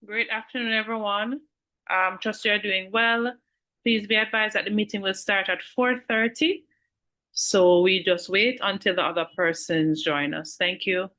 Great afternoon, everyone. Trust you're doing well. Please be advised that the meeting will start at 4:30. So we just wait until the other persons join us. Thank you.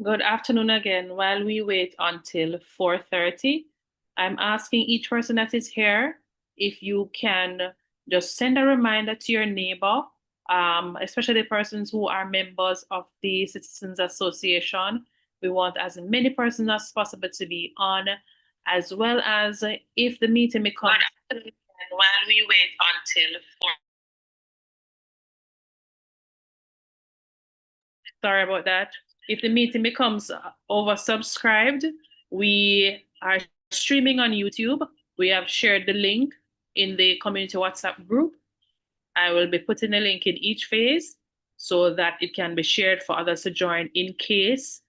Good afternoon again. While we wait until 4:30, I'm asking each person that is here if you can just send a reminder to your neighbor, especially the persons who are members of the Citizens Association. We want as many persons as possible to be on, as well as if the meeting becomes. Good afternoon. While we wait until 4. Sorry about that. If the meeting becomes oversubscribed, we are streaming on YouTube. We have shared the link in the community WhatsApp group. I will be putting a link in each phase so that it can be shared for others to join in case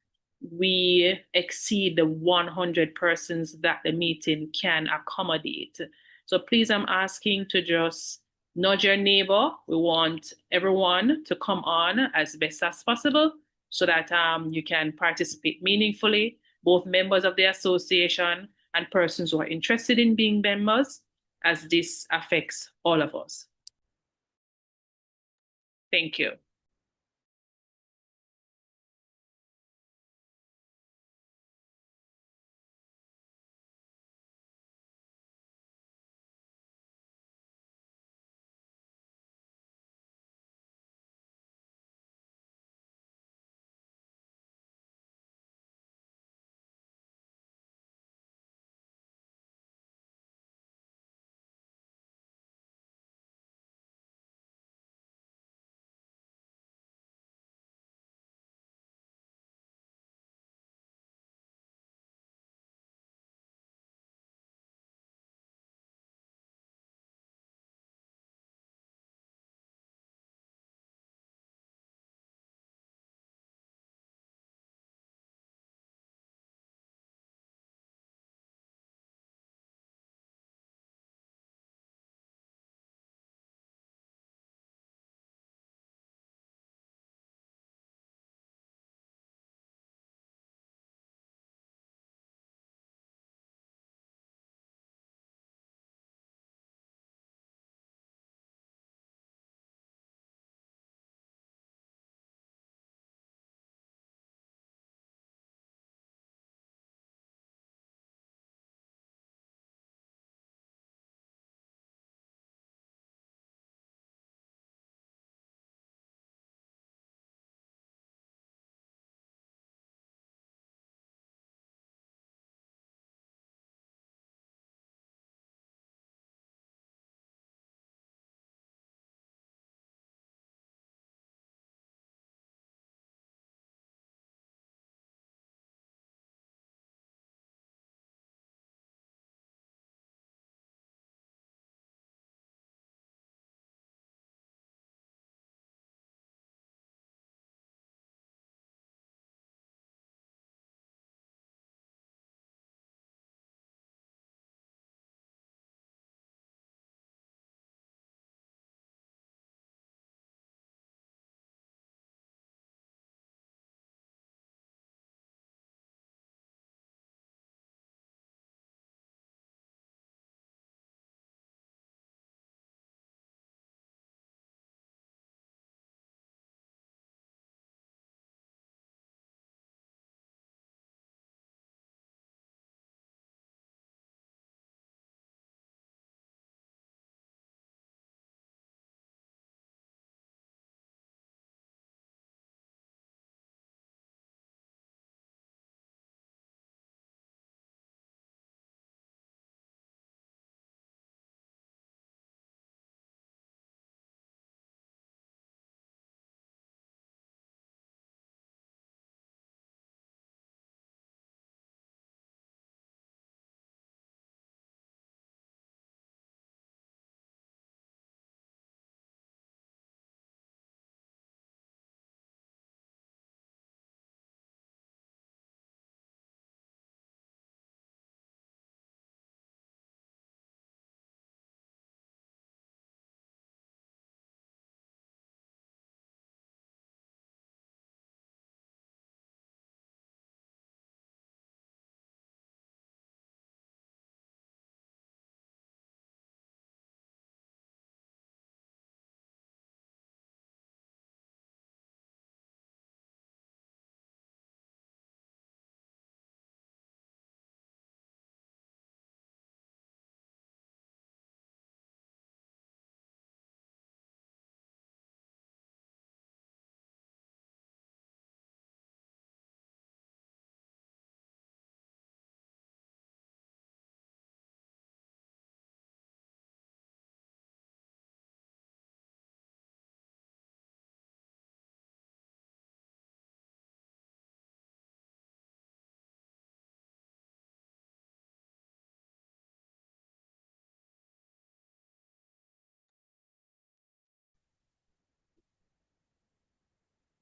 we exceed the 100 persons that the meeting can accommodate. So please, I'm asking to just nudge your neighbor. We want everyone to come on as best as possible so that you can participate meaningfully, both members of the association and persons who are interested in being members, as this affects all of us. Thank you.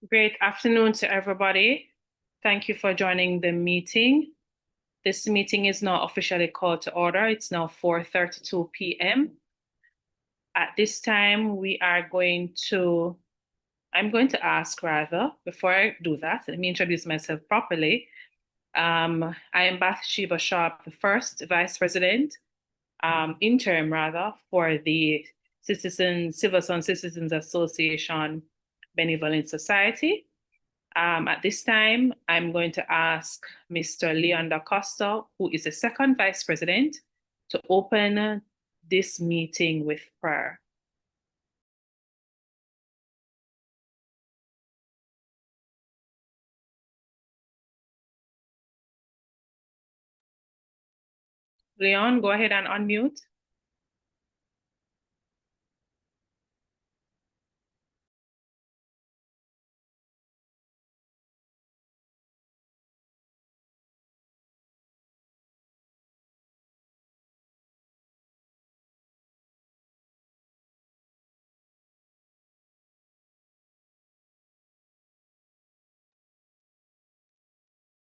Great afternoon to everybody. Thank you for joining the meeting. This meeting is now officially called to order. It's now 4:32 p.m. At this time, I'm going to ask rather, before I do that, let me introduce myself properly. I am Bathsheba Sharp, the first Vice President, interim rather, for the Civil Citizens Association Benevolent Society. At this time, I'm going to ask Mr. Leon Da Costa, who is the second Vice President, to open this meeting with prayer. Leon, go ahead and unmute.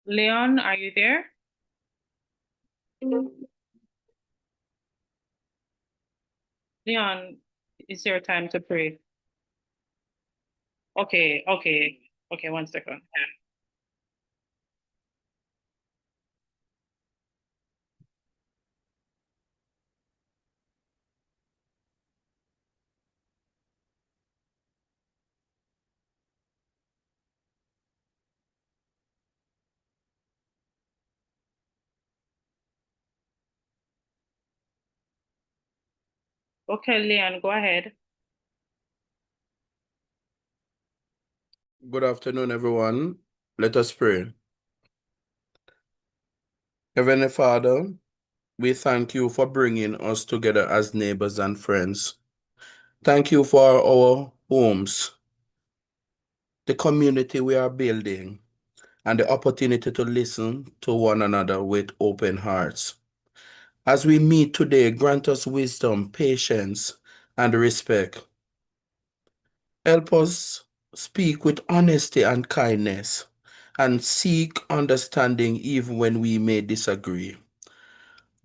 Leon, are you there? Leon, it's your time to pray. Okay, 1 second. Okay, Leon, go ahead. Good afternoon, everyone. Let us pray. Heavenly Father, we thank you for bringing us together as neighbors and friends. Thank you for our homes, the community we are building, and the opportunity to listen to one another with open hearts. As we meet today, grant us wisdom, patience, and respect. Help us speak with honesty and kindness, and seek understanding even when we may disagree.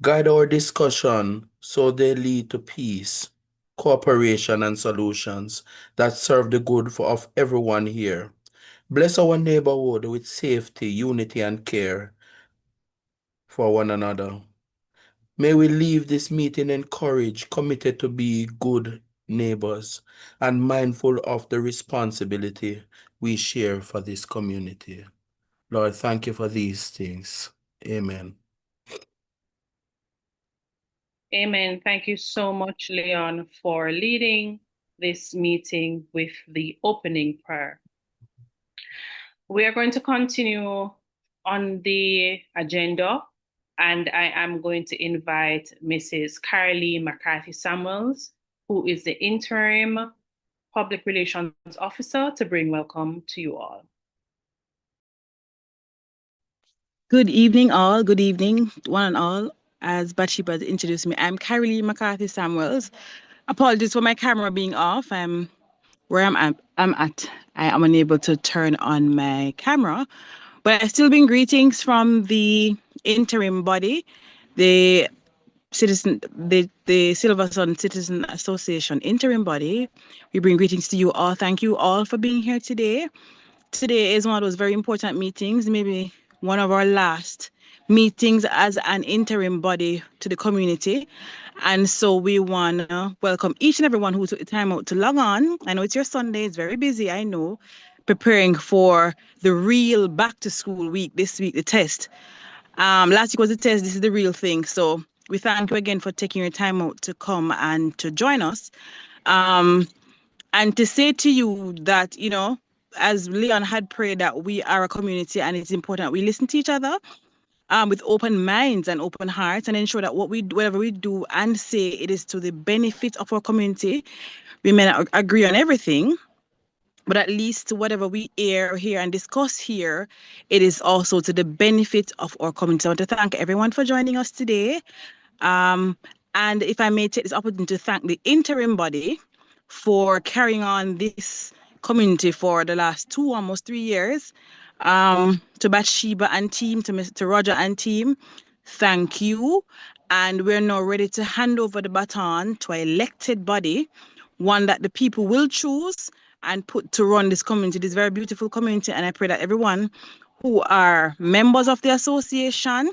Guide our discussion so they lead to peace, cooperation, and solutions that serve the good of everyone here. Bless our neighborhood with safety, unity, and care for one another. May we leave this meeting encouraged, committed to be good neighbors, and mindful of the responsibility we share for this community. Lord, thank you for these things. Amen. Amen. Thank you so much, Leon, for leading this meeting with the opening prayer. We are going to continue on the agenda, and I am going to invite Mrs. Carly McCarthy Samuels, who is the interim public relations officer, to bring welcome to you all. Good evening, all. Good evening, one and all. As Bathsheba introduced me, I'm Carly McCarthy Samuels. Apologies for my camera being off. I'm at. I am unable to turn on my camera, but I still bring greetings from the interim body, the the Silver Sun Citizen Association interim body. We bring greetings to you all. Thank you all for being here today. Today is one of those very important meetings, maybe one of our last meetings as an interim body to the community. And so we want to welcome each and everyone who took the time out to log on. I know it's your Sunday, it's very busy, I know, preparing for the real back to school week, this week, the test. Last week was the test, this is the real thing. So we thank you again for taking your time out to come and to join us. And to say to you that, as Leon had prayed, that we are a community and it's important we listen to each other with open minds and open hearts, and ensure that whatever we do and say, it is to the benefit of our community. We may not agree on everything, but at least whatever we hear and discuss here, it is also to the benefit of our community. I want to thank everyone for joining us today. And if I may take this opportunity to thank the interim body for carrying on this community for the last 2, almost 3 years. To Bathsheba and team, to Roger and team, thank you. And we're now ready to hand over the baton to an elected body, one that the people will choose and put to run this community, this very beautiful community. And I pray that everyone who are members of the association,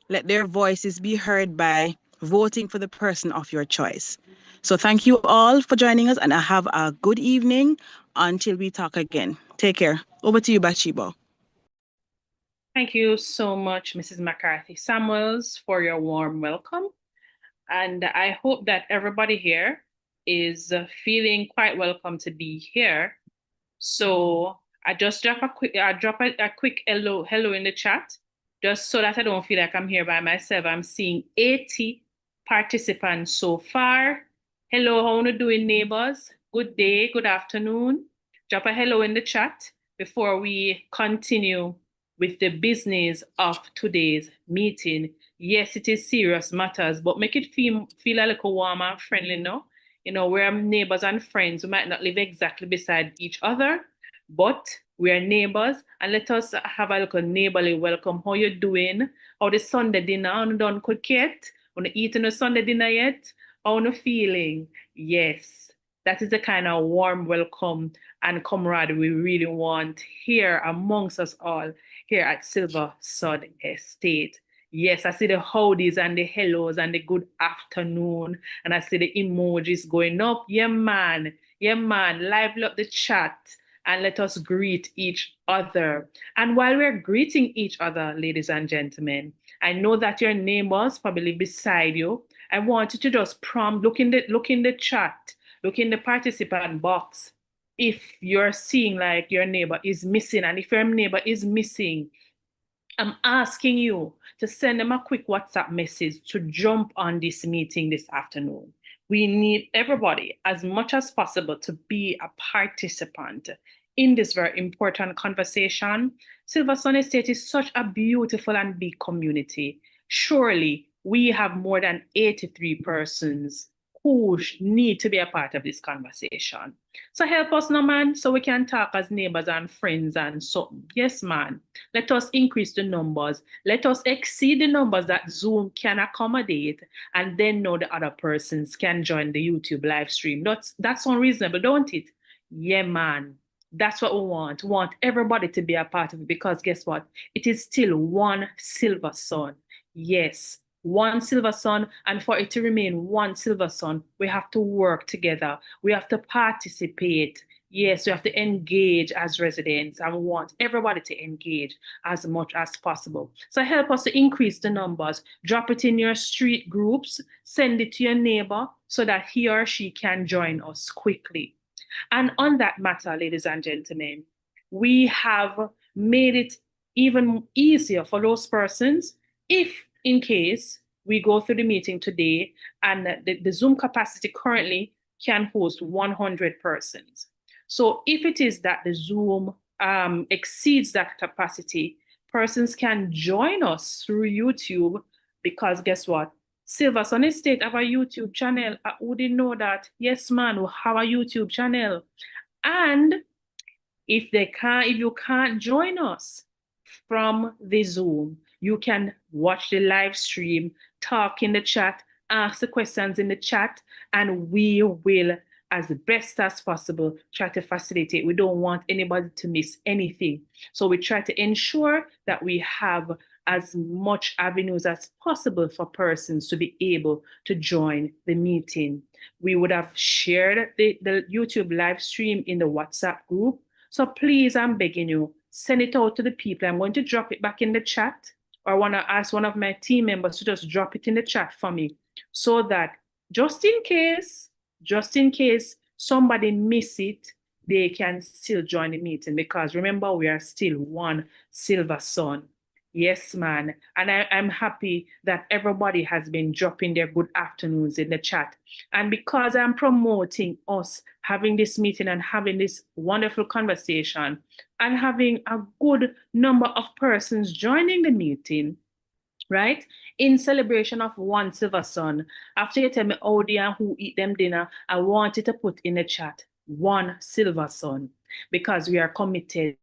let their voices be heard by voting for the person of your choice. So thank you all for joining us, and have a good evening until we talk again. Take care. Over to you, Bathsheba. Thank you so much, Mrs. McCarthy Samuels, for your warm welcome. And I hope that everybody here is feeling quite welcome to be here. So I just drop a quick hello in the chat, just so that I don't feel like I'm here by myself. I'm seeing 80 participants so far. Hello, how are you doing, neighbors? Good day, good afternoon. Drop a hello in the chat before we continue with the business of today's meeting. Yes, it is serious matters, but make it feel a little warm and friendly, no? You know, we're neighbors and friends. We might not live exactly beside each other, but we are neighbors, and let us have a little neighborly welcome. How you doing? How the Sunday dinner? On done cook yet? On eating the Sunday dinner yet? How you feeling? Yes, that is the kind of warm welcome and camaraderie we really want here amongst us all here at Silver Sod Estate. Yes, I see the howdies and the hellos and the good afternoon, and I see the emojis going up. Yeah, man. Yeah, man. Lively up the chat and let us greet each other. And while we're greeting each other, ladies and gentlemen, I know that your neighbors probably beside you. I want you to just prompt, look in the chat, look in the participant box. If you're seeing like your neighbor is missing, and if your neighbor is missing, I'm asking you to send them a quick WhatsApp message to jump on this meeting this afternoon. We need everybody as much as possible to be a participant in this very important conversation. Silver Sun Estate is such a beautiful and big community. Surely we have more than 83 persons who need to be a part of this conversation. So help us now, man, so we can talk as neighbors and friends and something. Yes, man. Let us increase the numbers. Let us exceed the numbers that Zoom can accommodate, and then know the other persons can join the YouTube live stream. That's unreasonable, don't it? Yeah, man. That's what we want. We want everybody to be a part of it, because guess what? It is still one Silver Sun. Yes, one Silver Sun, and for it to remain one Silver Sun, we have to work together. We have to participate. Yes, we have to engage as residents, and we want everybody to engage as much as possible. So help us to increase the numbers. Drop it in your street groups, send it to your neighbor so that he or she can join us quickly. And on that matter, ladies and gentlemen, we have made it even easier for those persons if, in case, we go through the meeting today and the Zoom capacity currently can host 100 persons. So if it is that the Zoom exceeds that capacity, persons can join us through YouTube, because guess what? Silver Sun Estate have a YouTube channel. Who didn't know that? Yes, man, we have a YouTube channel. And if you can't join us from the Zoom, you can watch the live stream, talk in the chat, ask the questions in the chat, and we will, as best as possible, try to facilitate. We don't want anybody to miss anything. So we try to ensure that we have as much avenues as possible for persons to be able to join the meeting. We would have shared the YouTube live stream in the WhatsApp group. So please, I'm begging you, send it out to the people. I'm going to drop it back in the chat, or I want to ask one of my team members to just drop it in the chat for me, so that just in case somebody miss it, they can still join the meeting, because remember, we are still one Silver Sun. Yes, man. And I'm happy that everybody has been dropping their good afternoons in the chat. And because I'm promoting us having this meeting and having this wonderful conversation and having a good number of persons joining the meeting, right, in celebration of one Silver Sun, after you tell me how they and who eat them dinner, I want you to put in the chat, one Silver Sun. because we are committed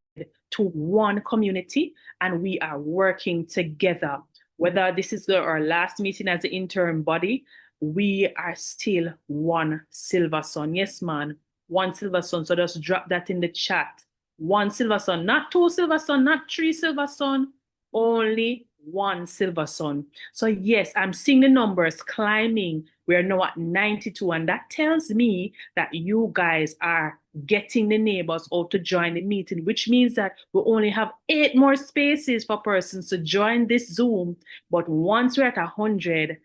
to one community and we are working together. Whether this is our last meeting as the interim body, we are still one Silver Sun. Yes, man, one Silver Sun. So just drop that in the chat. One Silver Sun, not two Silver Sun, not three Silver Sun, only one Silver Sun. So yes, I'm seeing the numbers climbing. We're now at 92, and that tells me that you guys are getting the neighbors out to join the meeting, which means that we only have 8 more spaces for persons to join this Zoom. But once we're at 100,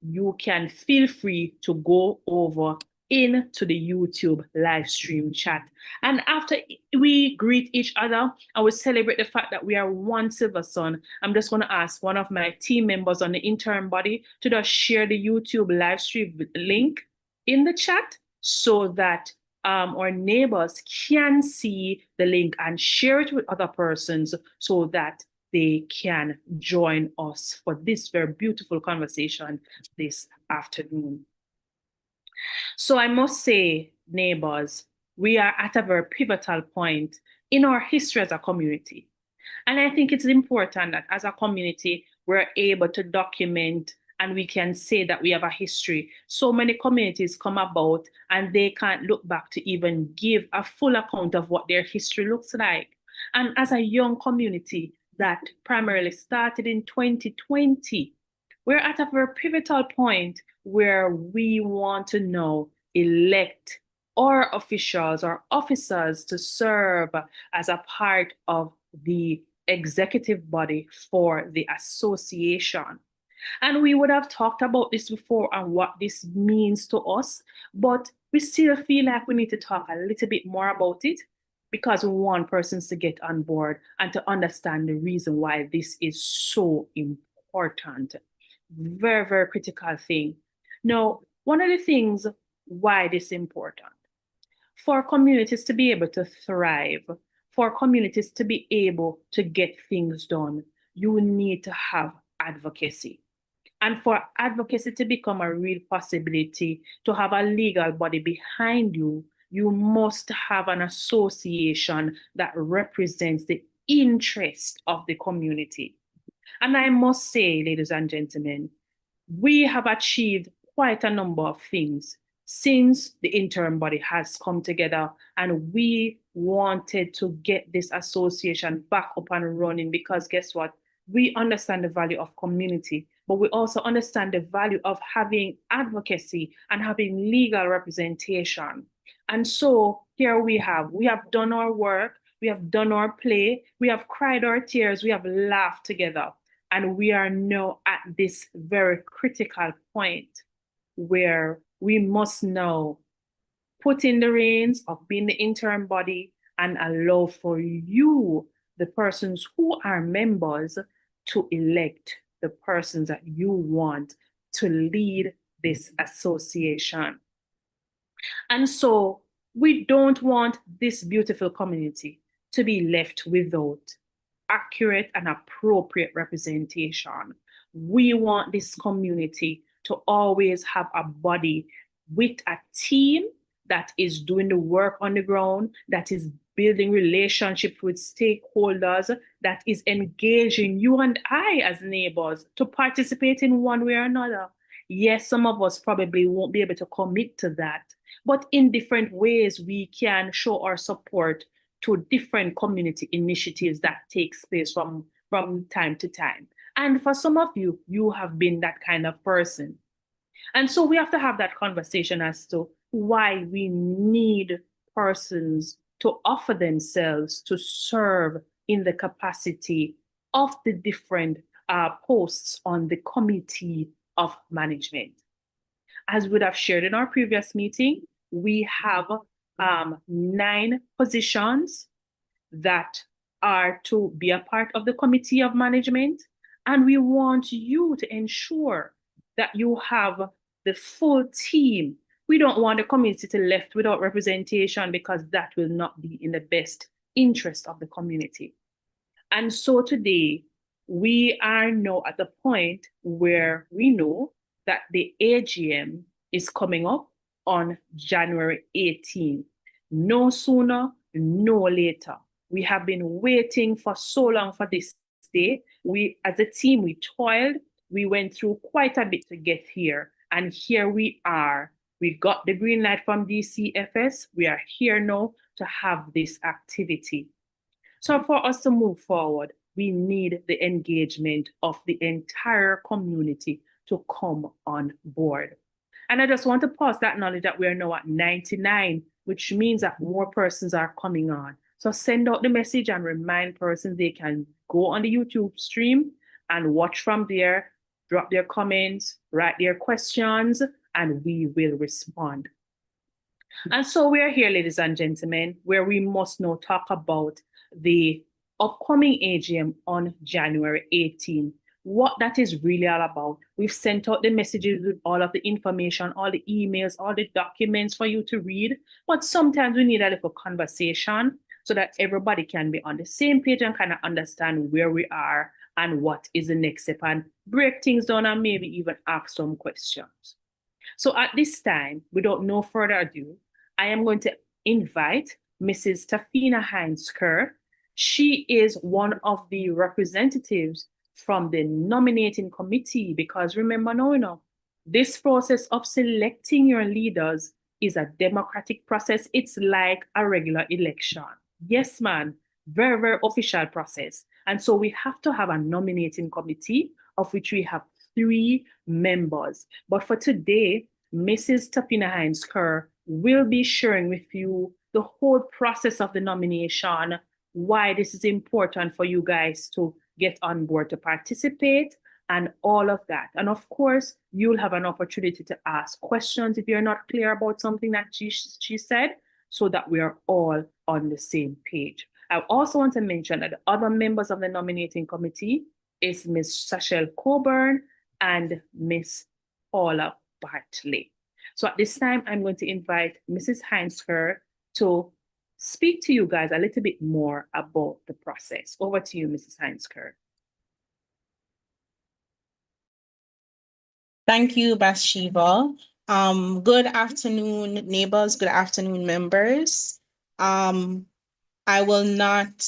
you can feel free to go over into the YouTube live stream chat. And after we greet each other and we celebrate the fact that we are one Silver Sun, I'm just going to ask one of my team members on the interim body to just share the YouTube live stream link in the chat so that our neighbors can see the link and share it with other persons so that they can join us for this very beautiful conversation this afternoon. So I must say, neighbors, we are at a very pivotal point in our history as a community. And I think it's important that as a community, we're able to document and we can say that we have a history. So many communities come about and they can't look back to even give a full account of what their history looks like. And as a young community that primarily started in 2020, we're at a very pivotal point where we want to now elect our officials or officers to serve as a part of the executive body for the association. And we would have talked about this before and what this means to us, but we still feel like we need to talk a little bit more about it because we want persons to get on board and to understand the reason why this is so important. Very, very critical thing. Now, one of the things why this is important, for communities to be able to thrive, for communities to be able to get things done, you need to have advocacy. And for advocacy to become a real possibility, to have a legal body behind you, you must have an association that represents the interest of the community. And I must say, ladies and gentlemen, we have achieved quite a number of things since the interim body has come together, and we wanted to get this association back up and running because guess what? We understand the value of community, but we also understand the value of having advocacy and having legal representation. And so here we have done our work, we have done our play, we have cried our tears, we have laughed together. And we are now at this very critical point where we must now put in the reins of being the interim body and allow for you, the persons who are members, to elect the persons that you want to lead this association. And so we don't want this beautiful community to be left without accurate and appropriate representation. We want this community to always have a body with a team that is doing the work on the ground, that is building relationships with stakeholders, that is engaging you and I as neighbors to participate in one way or another. Yes, some of us probably won't be able to commit to that, but in different ways we can show our support to different community initiatives that takes place from time to time. And for some of you, you have been that kind of person. And so we have to have that conversation as to why we need persons to offer themselves to serve in the capacity of the different posts on the committee of management. As we would have shared in our previous meeting, we have 9 positions that are to be a part of the committee of management. And we want you to ensure that you have the full team. We don't want the community to be left without representation because that will not be in the best interest of the community. And so today, we are now at the point where we know that the AGM is coming up on January 18th. No sooner, no later. We have been waiting for so long for this day. We, as a team, we toiled. We went through quite a bit to get here. And here we are. We got the green light from DCFS. We are here now to have this activity. So for us to move forward, we need the engagement of the entire community to come on board. And I just want to pause that knowledge that we are now at 99, which means that more persons are coming on. So send out the message and remind persons they can go on the YouTube stream and watch from there, drop their comments, write their questions, and we will respond. And so we are here, ladies and gentlemen, where we must now talk about the upcoming AGM on January 18. What that is really all about. We've sent out the messages with all of the information, all the emails, all the documents for you to read. But sometimes we need a little conversation so that everybody can be on the same page and kind of understand where we are and what is the next step, and break things down and maybe even ask some questions. So at this time, without no further ado, I am going to invite Mrs. Tafina Hines-Kerr. She is one of the representatives from the nominating committee, because remember now, this process of selecting your leaders is a democratic process. It's like a regular election. Yes, man, very, very official process. And so we have to have a nominating committee, of which we have 3 members. But for today, Mrs. Tafina Hines-Kerr will be sharing with you the whole process of the nomination, why this is important for you guys to get on board to participate, and all of that. And of course, you'll have an opportunity to ask questions if you're not clear about something that she said, so that we are all on the same page. I also want to mention that the other members of the nominating committee is Ms. Sachelle Coburn and Ms. Paula Bartley. So at this time, I'm going to invite Mrs. Hines-Kerr to speak to you guys a little bit more about the process. Over to you, Mrs. Hines-Kerr. Thank you, Bathsheba. Good afternoon, neighbors. Good afternoon, members. I will not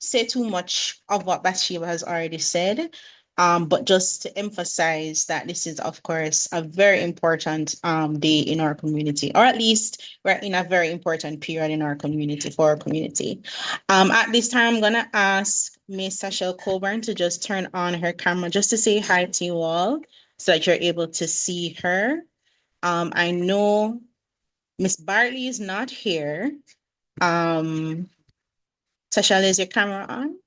say too much of what Bathsheba has already said, but just to emphasize that this is, of course, a very important day in our community, or at least we're in a very important period in our community, for our community. At this time, I'm going to ask Ms. Sachelle Coburn to just turn on her camera just to say hi to you all, so that you're able to see her. I know Ms. Bartley is not here. Sachelle, is your camera on?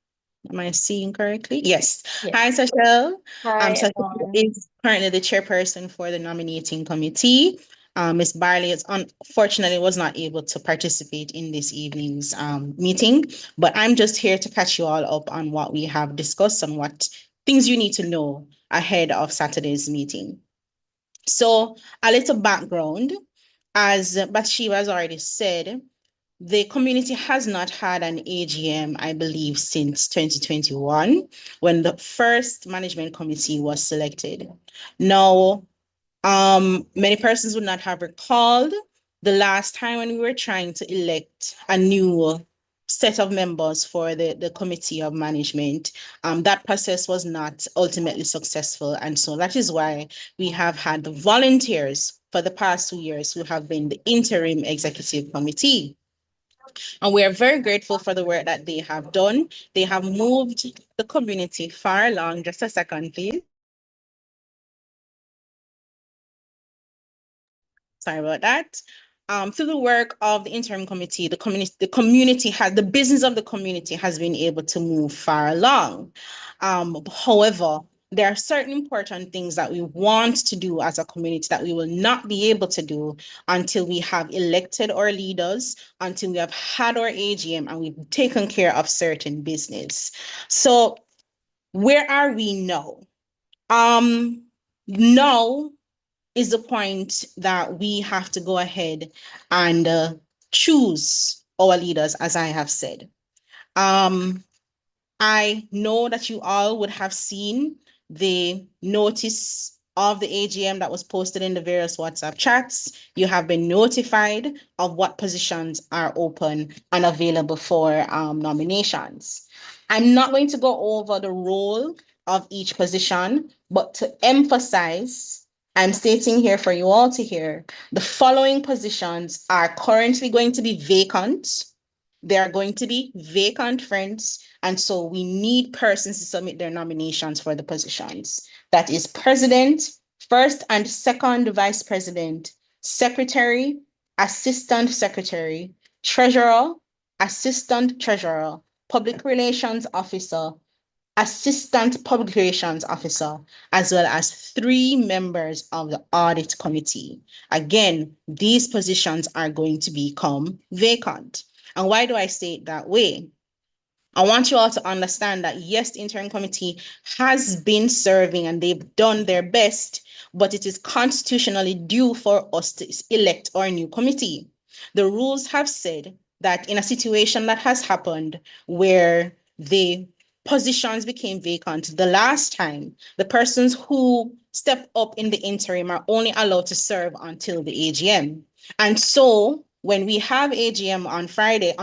Am I seeing correctly? Yes. Hi, Sachelle. Hi, Sachelle everyone. is currently the chairperson for the nominating committee. Ms. Bartley is unfortunately was not able to participate in this evening's meeting, but I'm just here to catch you all up on what we have discussed and what things you need to know ahead of Saturday's meeting. So a little background, as Bathsheba has already said, the community has not had an AGM, I believe, since 2021, when the first management committee was selected. Now, many persons would not have recalled the last time when we were trying to elect a new set of members for the committee of management. That process was not ultimately successful. And so that is why we have had the volunteers for the past 2 years who have been the interim executive committee. And we are very grateful for the work that they have done. They have moved the community far along. Just a second, please. Sorry about that. Through the work of the interim committee, the business of the community has been able to move far along. However, there are certain important things that we want to do as a community that we will not be able to do until we have elected our leaders, until we have had our AGM and we've taken care of certain business. So where are we now? Now is the point that we have to go ahead and choose our leaders, as I have said. I know that you all would have seen the notice of the AGM that was posted in the various WhatsApp chats. You have been notified of what positions are open and available for nominations. I'm not going to go over the role of each position, but to emphasize, I'm stating here for you all to hear, the following positions are currently going to be vacant. They are going to be vacant, friends. And so we need persons to submit their nominations for the positions. That is president, first and second vice president, secretary, assistant secretary, treasurer, assistant treasurer, public relations officer, assistant public relations officer, as well as 3 members of the audit committee. Again, these positions are going to become vacant. And why do I say it that way? I want you all to understand that yes, the interim committee has been serving and they've done their best, but it is constitutionally due for us to elect our new committee. The rules have said that in a situation that has happened where the positions became vacant the last time, the persons who step up in the interim are only allowed to serve until the AGM. And so when we have AGM on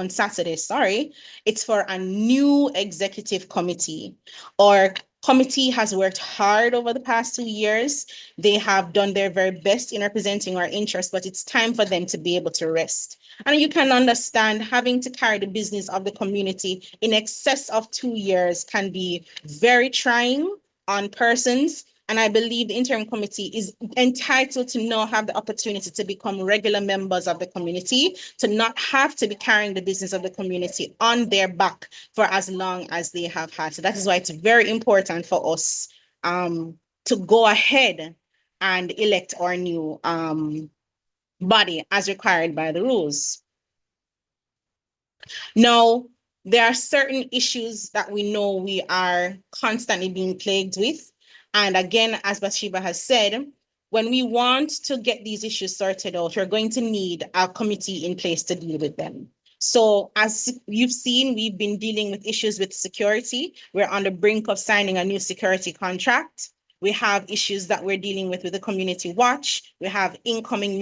Saturday, it's for a new executive committee. Our committee has worked hard over the past 2 years. They have done their very best in representing our interests, but it's time for them to be able to rest. And you can understand having to carry the business of the community in excess of 2 years can be very trying on persons. And I believe the interim committee is entitled to now have the opportunity to become regular members of the community, to not have to be carrying the business of the community on their back for as long as they have had. So that is why it's very important for us to go ahead and elect our new body as required by the rules. Now, there are certain issues that we know we are constantly being plagued with. And again, as Bathsheba has said, when we want to get these issues sorted out, we're going to need a committee in place to deal with them. So as you've seen, we've been dealing with issues with security. We're on the brink of signing a new security contract. We have issues that we're dealing with the community watch. We have incoming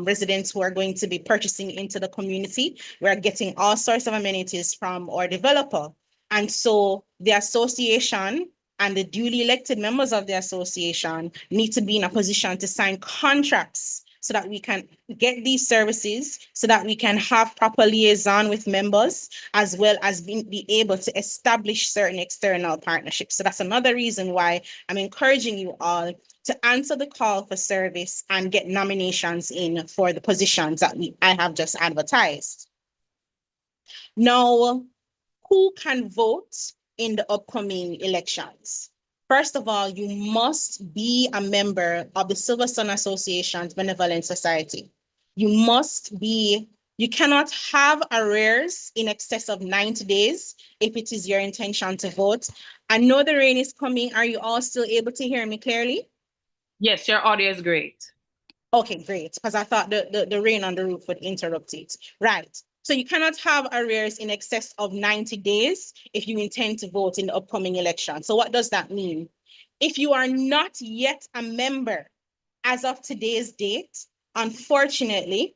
residents who are going to be purchasing into the community. We're getting all sorts of amenities from our developer. And so the association and the duly elected members of the association need to be in a position to sign contracts so that we can get these services, so that we can have proper liaison with members, as well as be able to establish certain external partnerships. So that's another reason why I'm encouraging you all to answer the call for service and get nominations in for the positions that I have just advertised. Now, who can vote in the upcoming elections? First of all, you must be a member of the Silver Sun Association's Benevolent Society. You cannot have arrears in excess of 90 days if it is your intention to vote. I know the rain is coming. Are you all still able to hear me clearly? Yes, your audio is great. Okay, great, because I thought the rain on the roof would interrupt it. Right. So you cannot have arrears in excess of 90 days if you intend to vote in the upcoming election. So what does that mean? If you are not yet a member as of today's date, unfortunately,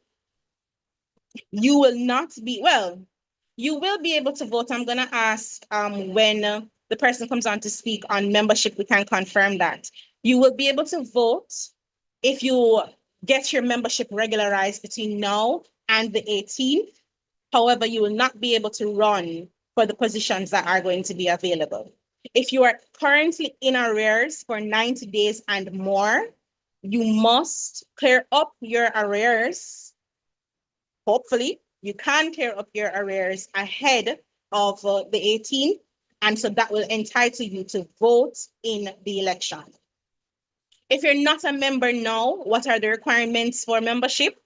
you will not be, well, you will be able to vote. I'm going to ask when the person comes on to speak on membership, we can confirm that. You will be able to vote if you get your membership regularized between now and the 18th. However, you will not be able to run for the positions that are going to be available. If you are currently in arrears for 90 days and more, you must clear up your arrears. Hopefully, you can clear up your arrears ahead of the 18th, and so that will entitle you to vote in the election. If you're not a member now, what are the requirements for membership?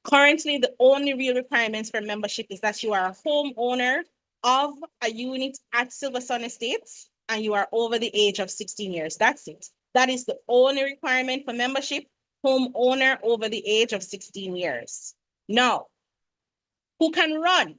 Currently, the only real requirements for membership is that you are a homeowner of a unit at Silver Sun Estates and you are over the age of 16 years. That's it. That is the only requirement for membership, homeowner over the age of 16 years. Now, who can run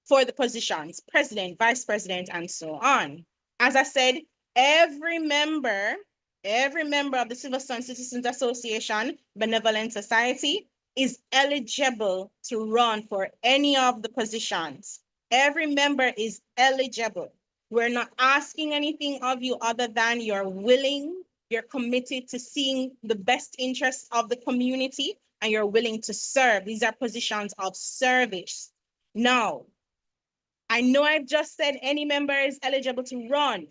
for the positions, president, vice president, and so on? As I said, every member every member of the Silverstone Citizens Association Benevolent Society is eligible to run for any of the positions. Every member is eligible. We're not asking anything of you other than you're willing, you're committed to seeing the best interests of the community, and you're willing to serve. These are positions of service. Now, I know I've just said any member is eligible to run,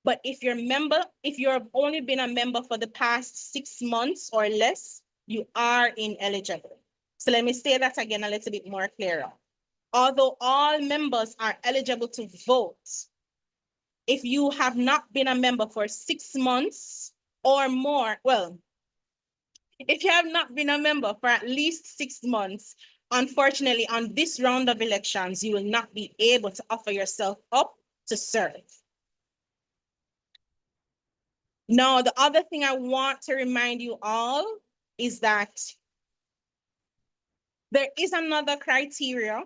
but if you've only been a member for the past 6 months or less, you are ineligible. So let me say that again a little bit more clearer. Although all members are eligible to vote, if you have not been a member for 6 months or more, well, if you have not been a member for at least 6 months, unfortunately, on this round of elections, you will not be able to offer yourself up to serve. Now, the other thing I want to remind you all is that there is another criteria,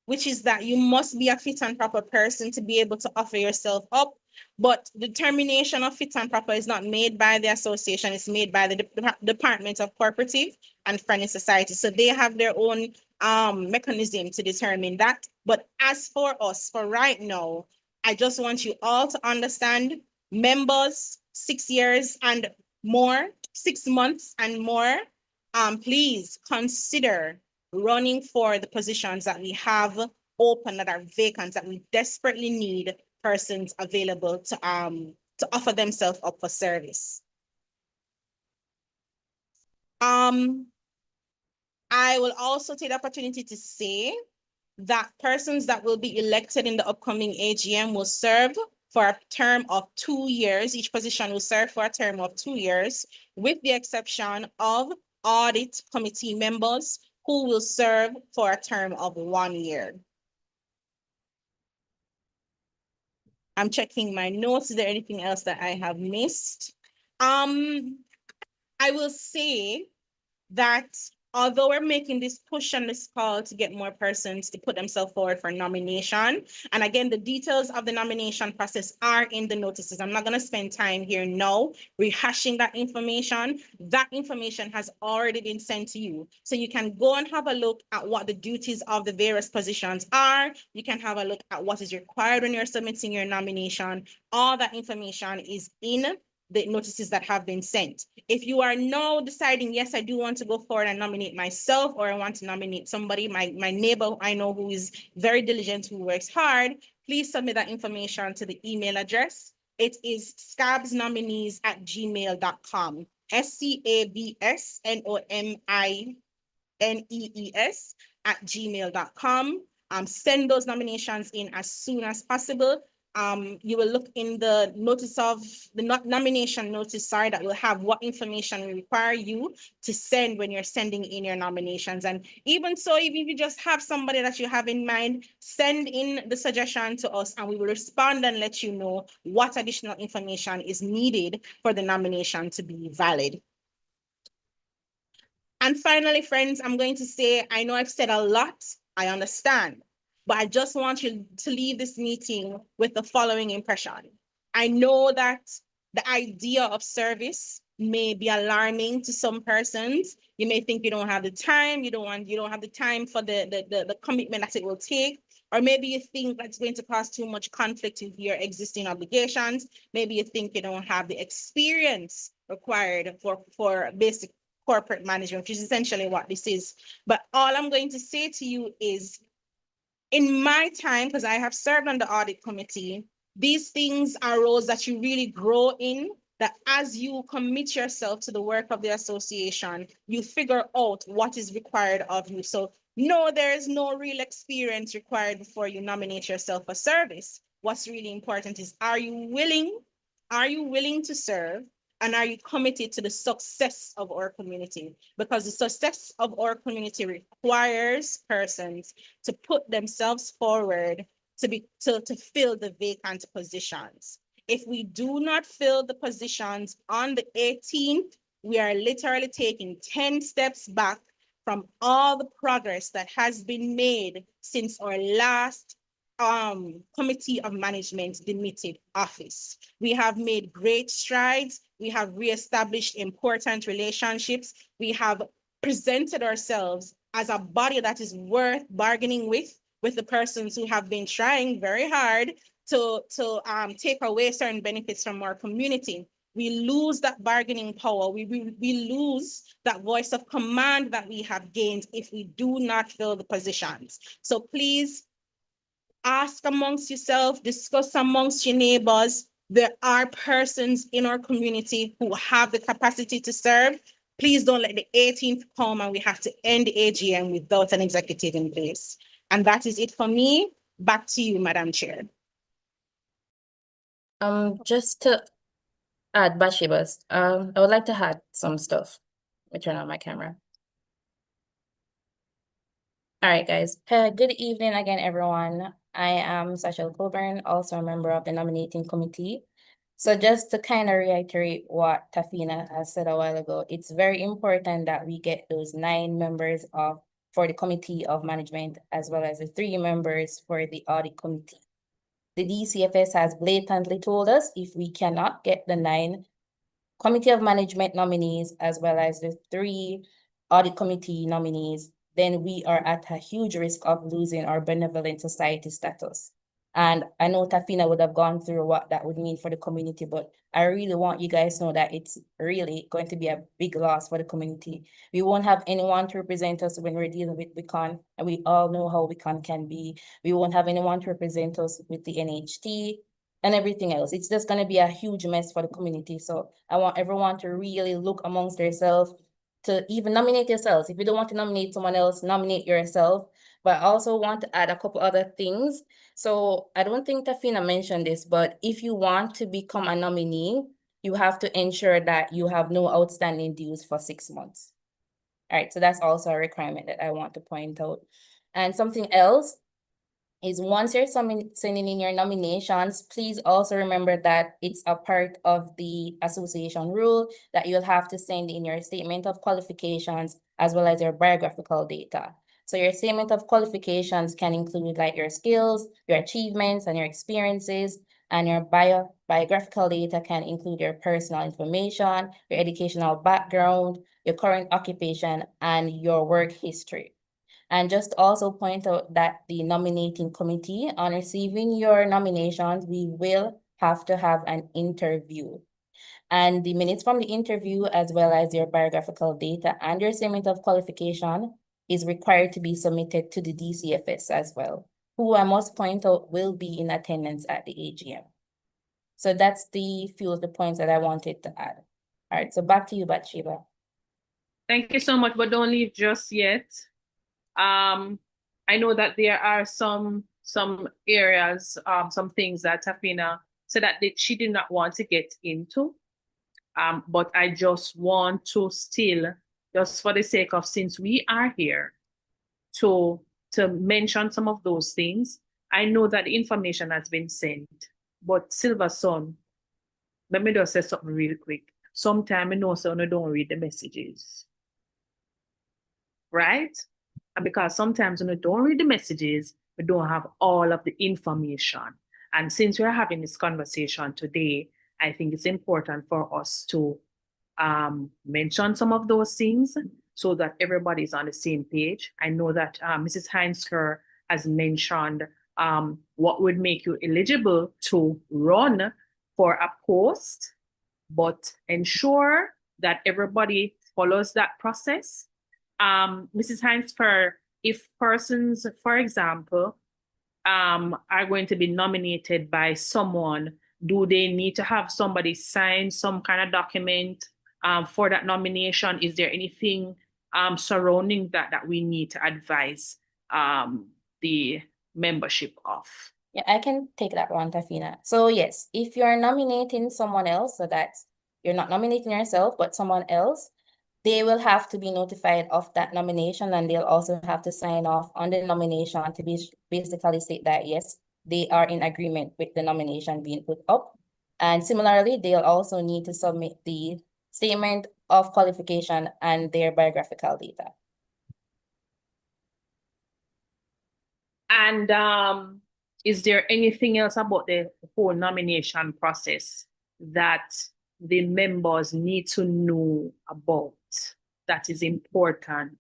which is that you must be a fit and proper person to be able to offer yourself up. But determination of fit and proper is not made by the association, it's made by the Department of Cooperative and Friendly Society. So they have their own mechanism to determine that. But as for us, for right now, I just want you all to understand, members, 6 years and more, 6 months and more, please consider running for the positions that we have open, that are vacant, that we desperately need persons available to offer themselves up for service. I will also take the opportunity to say that persons that will be elected in the upcoming AGM will serve for a term of 2 years. Each position will serve for a term of 2 years, with the exception of audit committee members who will serve for a term of 1 year. I'm checking my notes. Is there anything else that I have missed? I will say that although we're making this push and this call to get more persons to put themselves forward for nomination, and again, the details of the nomination process are in the notices. I'm not going to spend time here now rehashing that information. That information has already been sent to you. So you can go and have a look at what the duties of the various positions are. You can have a look at what is required when you're submitting your nomination. All that information is in the notices that have been sent. If you are now deciding, yes, I do want to go forward and nominate myself, or I want to nominate somebody, my neighbor I know who is very diligent, who works hard, please submit that information to the email address. It is scabsnominees@gmail.com. scabsnominees@gmail.com. Send those nominations in as soon as possible. You will look in the notice of the nomination notice, that will have what information we require you to send when you're sending in your nominations. And even so, even if you just have somebody that you have in mind, send in the suggestion to us and we will respond and let you know what additional information is needed for the nomination to be valid. And finally, friends, I'm going to say, I know I've said a lot, I understand, but I just want you to leave this meeting with the following impression. I know that the idea of service may be alarming to some persons. You may think you don't have the time, you don't have the time for the commitment that it will take. Or maybe you think that's going to cause too much conflict with your existing obligations. Maybe you think you don't have the experience required for basic corporate management, which is essentially what this is. But all I'm going to say to you is, in my time, because I have served on the audit committee, these things are roles that you really grow in, that as you commit yourself to the work of the association, you figure out what is required of you. So no, there is no real experience required before you nominate yourself for service. What's really important is, are you willing to serve? And are you committed to the success of our community? Because the success of our community requires persons to put themselves forward to fill the vacant positions. If we do not fill the positions on the 18th, we are literally taking 10 steps back from all the progress that has been made since our last Committee of Management demitted office. We have made great strides. We have reestablished important relationships. We have presented ourselves as a body that is worth bargaining with the persons who have been trying very hard to take away certain benefits from our community. We lose that bargaining power. We lose that voice of command that we have gained if we do not fill the positions. So please ask amongst yourself, discuss amongst your neighbors. There are persons in our community who have the capacity to serve. Please don't let the 18th come and we have to end the AGM without an executive in place. And that is it for me. Back to you, Madam Chair. Just to add, Bathsheba's, I would like to add some stuff. Let me turn on my camera. All right, guys. Good evening again, everyone. I am Sachel Coburn, also a member of the nominating committee. So just to kind of reiterate what Tafina has said a while ago, it's very important that we get those 9 members for the committee of management, as well as the 3 members for the audit committee. The DCFS has blatantly told us if we cannot get the 9 committee of management nominees, as well as the 3 audit committee nominees, then we are at a huge risk of losing our benevolent society status. And I know Tafina would have gone through what that would mean for the community, but I really want you guys to know that it's really going to be a big loss for the community. We won't have anyone to represent us when we're dealing with WICON, and we all know how WICON can be. We won't have anyone to represent us with the NHT and everything else. It's just going to be a huge mess for the community. So I want everyone to really look amongst themselves, to even nominate yourselves. If you don't want to nominate someone else, nominate yourself. But I also want to add a couple other things. So I don't think Tafina mentioned this, but if you want to become a nominee, you have to ensure that you have no outstanding dues for 6 months. All right, so that's also a requirement that I want to point out. And something else is once you're sending in your nominations, please also remember that it's a part of the association rule that you'll have to send in your statement of qualifications as well as your biographical data. So your statement of qualifications can include like your skills, your achievements, and your experiences, and your biographical data can include your personal information, your educational background, your current occupation, and your work history. And just also point out that the nominating committee, on receiving your nominations, we will have to have an interview. And the minutes from the interview, as well as your biographical data and your statement of qualification, is required to be submitted to the DCFS as well, who I must point out will be in attendance at the AGM. So that's the few of the points that I wanted to add. All right, so back to you, Bathsheba. Thank you so much, but don't leave just yet. I know that there are some areas, some things that Tafina said that she did not want to get into. But I just want to still, just for the sake of, since we are here, to mention some of those things. I know that the information has been sent, but Silver Sun, let me just say something real quick. Sometimes I know someone don't read the messages, right? And because sometimes when you don't read the messages, we don't have all of the information. And since we're having this conversation today, I think it's important for us to mention some of those things so that everybody's on the same page. I know that Mrs. Heinzker has mentioned what would make you eligible to run for a post, but ensure that everybody follows that process. Mrs. Heinzker, if persons, for example, are going to be nominated by someone, do they need to have somebody sign some kind of document for that nomination? Is there anything surrounding that we need to advise the membership of? Yeah, I can take that one, Tafina. So yes, if you're nominating someone else, so that you're not nominating yourself, but someone else, they will have to be notified of that nomination, and they'll also have to sign off on the nomination to basically state that, yes, they are in agreement with the nomination being put up. And similarly, they'll also need to submit the statement of qualification and their biographical data. And is there anything else about the whole nomination process that the members need to know about that is important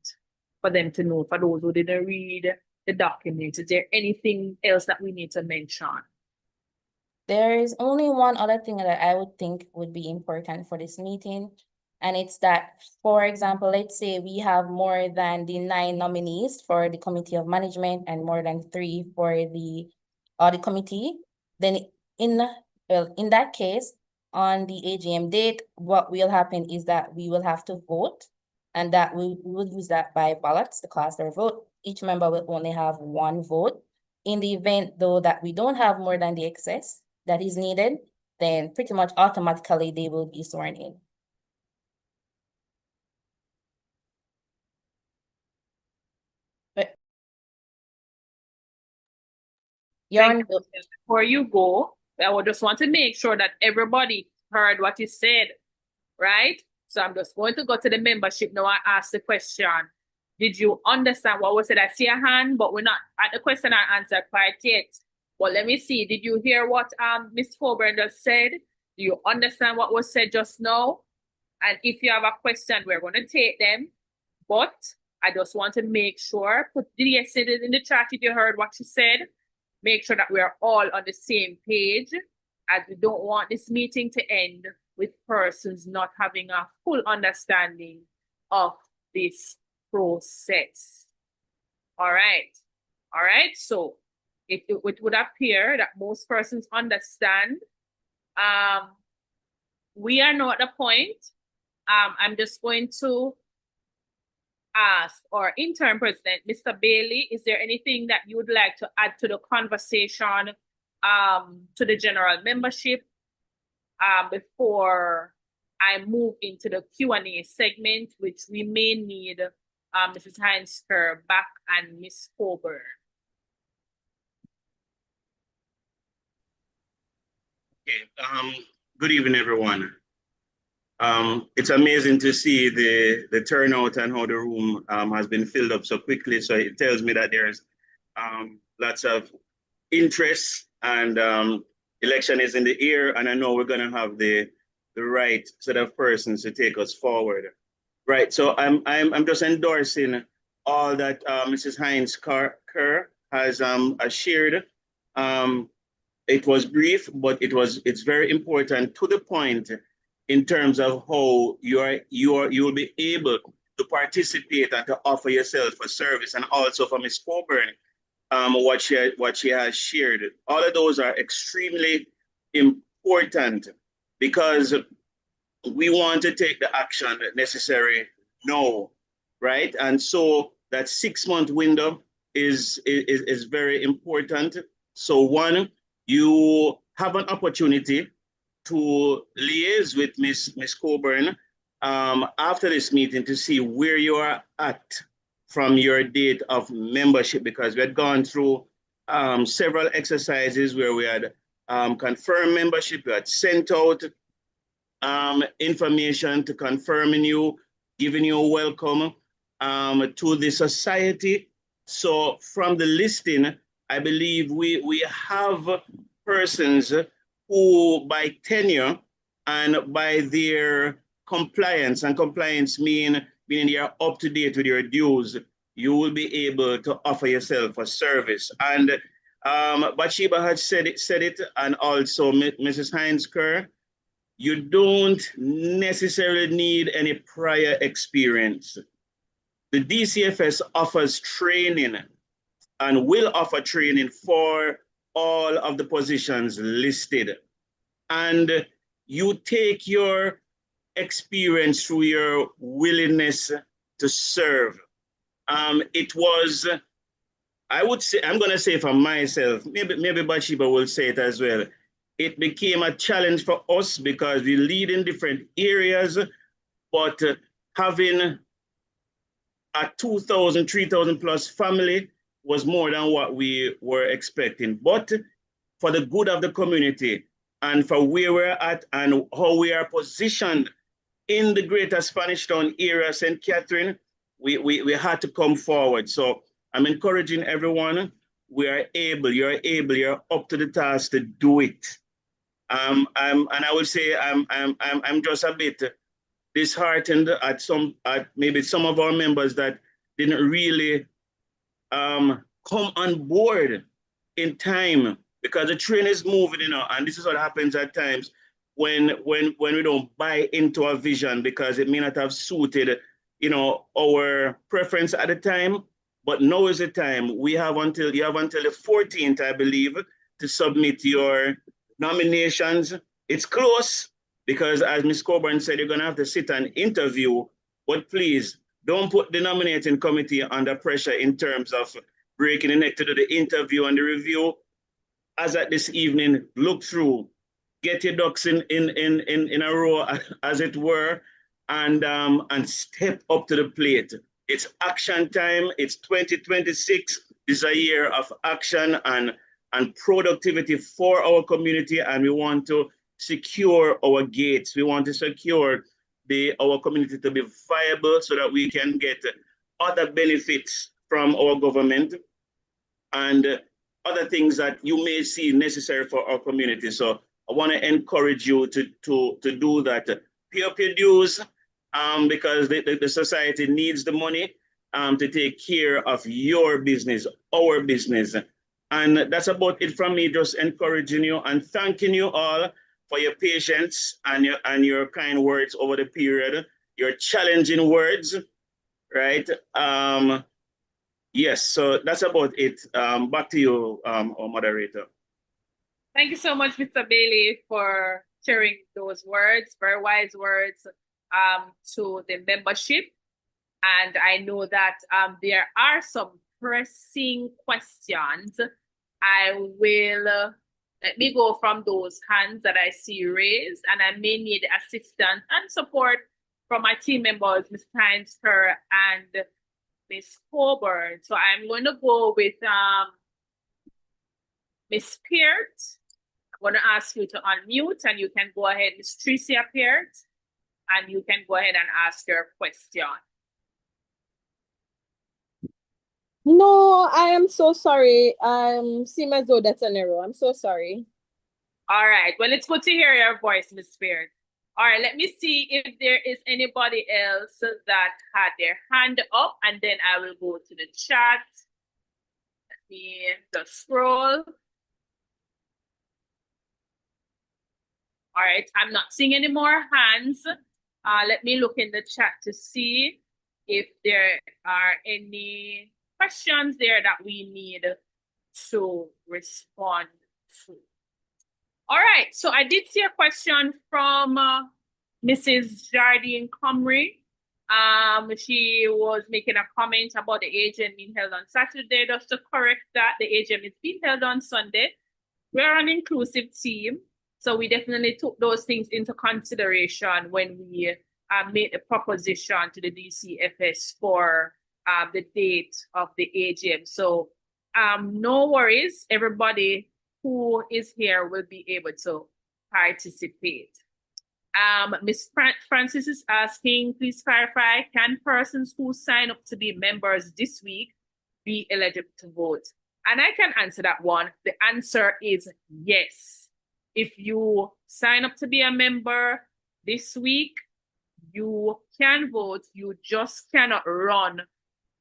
for them to know, for those who didn't read the document? Is there anything else that we need to mention? There is only one other thing that I would think would be important for this meeting, and it's that, for example, let's say we have more than the 9 nominees for the Committee of Management and more than 3 for the Audit Committee. Then in that case, on the AGM date, what will happen is that we will have to vote, and that we will use that by ballots, the cluster vote. Each member will only have 1 vote. In the event, though, that we don't have more than the excess that is needed, then pretty much automatically they will be sworn in. But Thank you. Before you go, I would just want to make sure that everybody heard what you said, right? So I'm just going to go to the membership now and ask the question. Did you understand what was said? I see a hand, but we're not at the question and answer quite yet. Well, let me see. Did you hear what Ms. Coburn just said? Do you understand what was said just now? And if you have a question, we're going to take them. But I just want to make sure, did you say it in the chat if you heard what she said? Make sure that we're all on the same page, as we don't want this meeting to end with persons not having a full understanding of this process. All right. All right. So it would appear that most persons understand. We are now at the point. I'm just going to ask our interim president, Mr. Bailey, is there anything that you would like to add to the conversation to the general membership before I move into the Q&A segment, which we may need Mrs. Heinz-Kerr back and Ms. Coburn. Okay, good evening, everyone. It's amazing to see the turnout and how the room has been filled up so quickly. So it tells me that there's lots of interest, and election is in the air, and I know we're going to have the right set of persons to take us forward. Right. So I'm just endorsing all that Mrs. Heinz-Kerr has shared. It was brief, but it's very important, to the point, in terms of how you will be able to participate and to offer yourself a service, and also for Ms. Coburn, what she has shared. All of those are extremely important, because we want to take the action necessary now, right? And so that 6-month window is very important. So one, you have an opportunity to liaise with Ms. Coburn after this meeting to see where you are at from your date of membership, because we had gone through several exercises where we had confirmed membership, we had sent out information to confirming you, giving you a welcome to the society. So from the listing, I believe we have persons who by tenure and by their compliance, and compliance meaning they are up to date with your dues, you will be able to offer yourself a service. And Bathsheba had said it, and also Mrs. Heinz-Kerr, you don't necessarily need any prior experience. The DCFS offers training and will offer training for all of the positions listed. And you take your experience through your willingness to serve. It was, I would say, I'm going to say for myself, maybe Bathsheba will say it as well. It became a challenge for us because we lead in different areas, but having a 2,000, 3,000 plus family was more than what we were expecting. But for the good of the community and for where we're at and how we are positioned in the Greater Spanish Town area, St. Catherine, we had to come forward. So I'm encouraging everyone you're up to the task to do it. And I would say I'm just a bit disheartened at maybe some of our members that didn't really come on board in time, because the train is moving, and this is what happens at times when we don't buy into a vision, because it may not have suited, our preference at the time. But now is the time. You have until the 14th, I believe, to submit your nominations. It's close, because as Ms. Coburn said, you're going to have to sit and interview. But please, don't put the nominating committee under pressure in terms of breaking the neck to do the interview and the review. As at this evening, look through, get your ducks in a row, as it were, and step up to the plate. It's action time. It's 2026. This is a year of action and productivity for our community, and we want to secure our gates. We want to secure our community to be viable so that we can get other benefits from our government and other things that you may see necessary for our community. So I want to encourage you to do that. Pay up your dues, because the society needs the money to take care of your business, our business. And that's about it from me, just encouraging you and thanking you all for your patience and your kind words over the period, your challenging words, right? Yes, so that's about it. Back to you, our moderator. Thank you so much, Mr. Bailey, for sharing those words, very wise words to the membership. And I know that there are some pressing questions. I will let me go from those hands that I see raised, and I may need assistance and support from my team members, Ms. Tynesker and Ms. Coburn. So I'm going to go with Ms. Peart. I'm going to ask you to unmute, and you can go ahead, Ms. Tricia Peart, and you can go ahead and ask your question. No, I am so sorry. Seem as though that's an error. I'm so sorry. All right. Well, it's good to hear your voice, Ms. Spears. All right. Let me see if there is anybody else that had their hand up, and then I will go to the chat. Let me just scroll. All right. I'm not seeing any more hands. Let me look in the chat to see if there are any questions there that we need to respond to. All right, so I did see a question from Mrs. Jardine Comrie. She was making a comment about the AGM being held on Saturday. Just to correct that, the AGM is being held on Sunday. We're an inclusive team, so we definitely took those things into consideration when we made the proposition to the DCFS for the date of the AGM. So no worries, everybody who is here will be able to participate. Ms. Francis is asking, please clarify, can persons who sign up to be members this week be eligible to vote? And I can answer that one. The answer is yes. If you sign up to be a member this week, you can vote. You just cannot run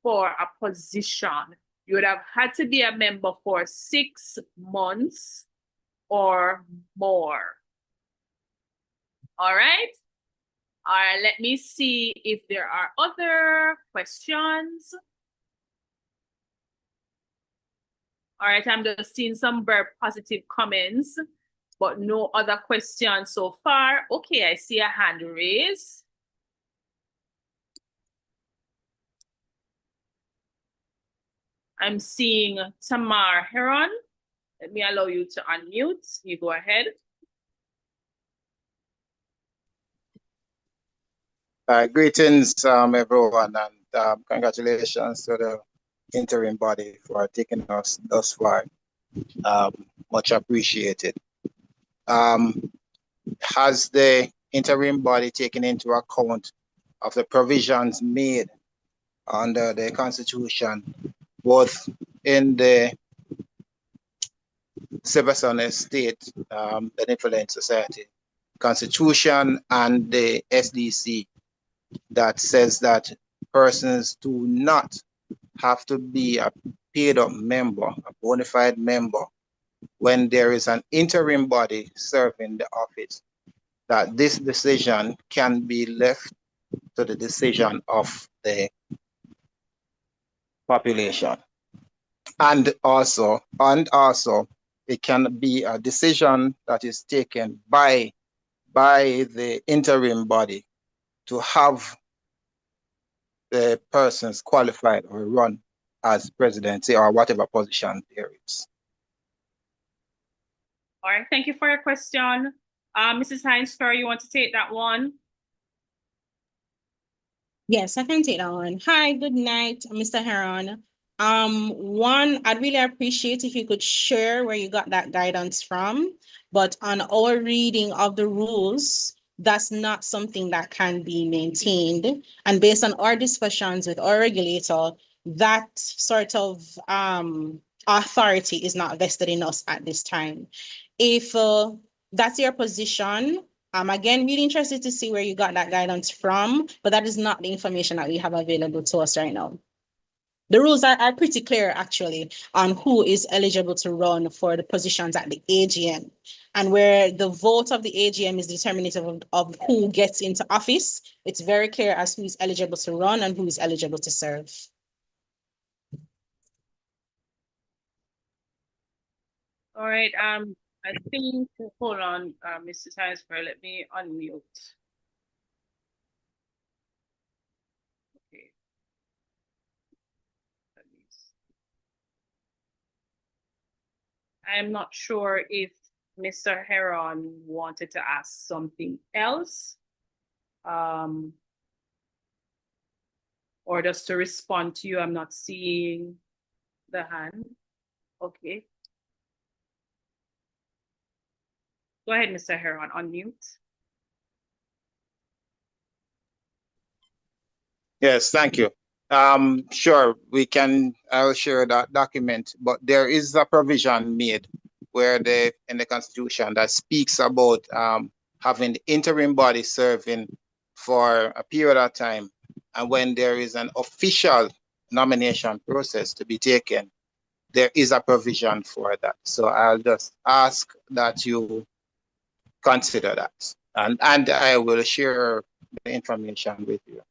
for a position. You would have had to be a member for 6 months or more. All right. All right, let me see if there are other questions. All right, I'm just seeing some very positive comments, but no other questions so far. Okay, I see a hand raised. I'm seeing Tamar Heron. Let me allow you to unmute. You go ahead. Greetings, everyone, and congratulations to the interim body for taking us thus far. Much appreciated. Has the interim body taken into account of the provisions made under the Constitution, both in the Sebastian State Benevolent Society Constitution and the SDC that says that persons do not have to be a paid-up member, a bona fide member, when there is an interim body serving the office, that this decision can be left to the decision of the population. And also, it can be a decision that is taken by the interim body to have the persons qualified or run as presidency or whatever position there is. All right, thank you for your question. Mrs. Heinz-Kerr, you want to take that one? Yes, I can take that one. Hi, good night, Mr. Heron. One, I'd really appreciate if you could share where you got that guidance from, but on our reading of the rules, that's not something that can be maintained. And based on our discussions with our regulator, that sort of authority is not vested in us at this time. If that's your position, I'm again really interested to see where you got that guidance from, but that is not the information that we have available to us right now. The rules are pretty clear actually on who is eligible to run for the positions at the AGM, and where the vote of the AGM is determinative of who gets into office. It's very clear as who is eligible to run and who is eligible to serve. All right, I think, hold on, Mrs. Heinz-Kerr, let me unmute. Okay. I'm not sure if Mr. Heron wanted to ask something else. Or just to respond to you, I'm not seeing the hand. Okay. Go ahead, Mr. Heron, unmute. Yes, thank you. Sure, I'll share that document, but there is a provision made where in the Constitution that speaks about having the interim body serving for a period of time. And when there is an official nomination process to be taken, there is a provision for that. So I'll just ask that you consider that. And I will share the information with you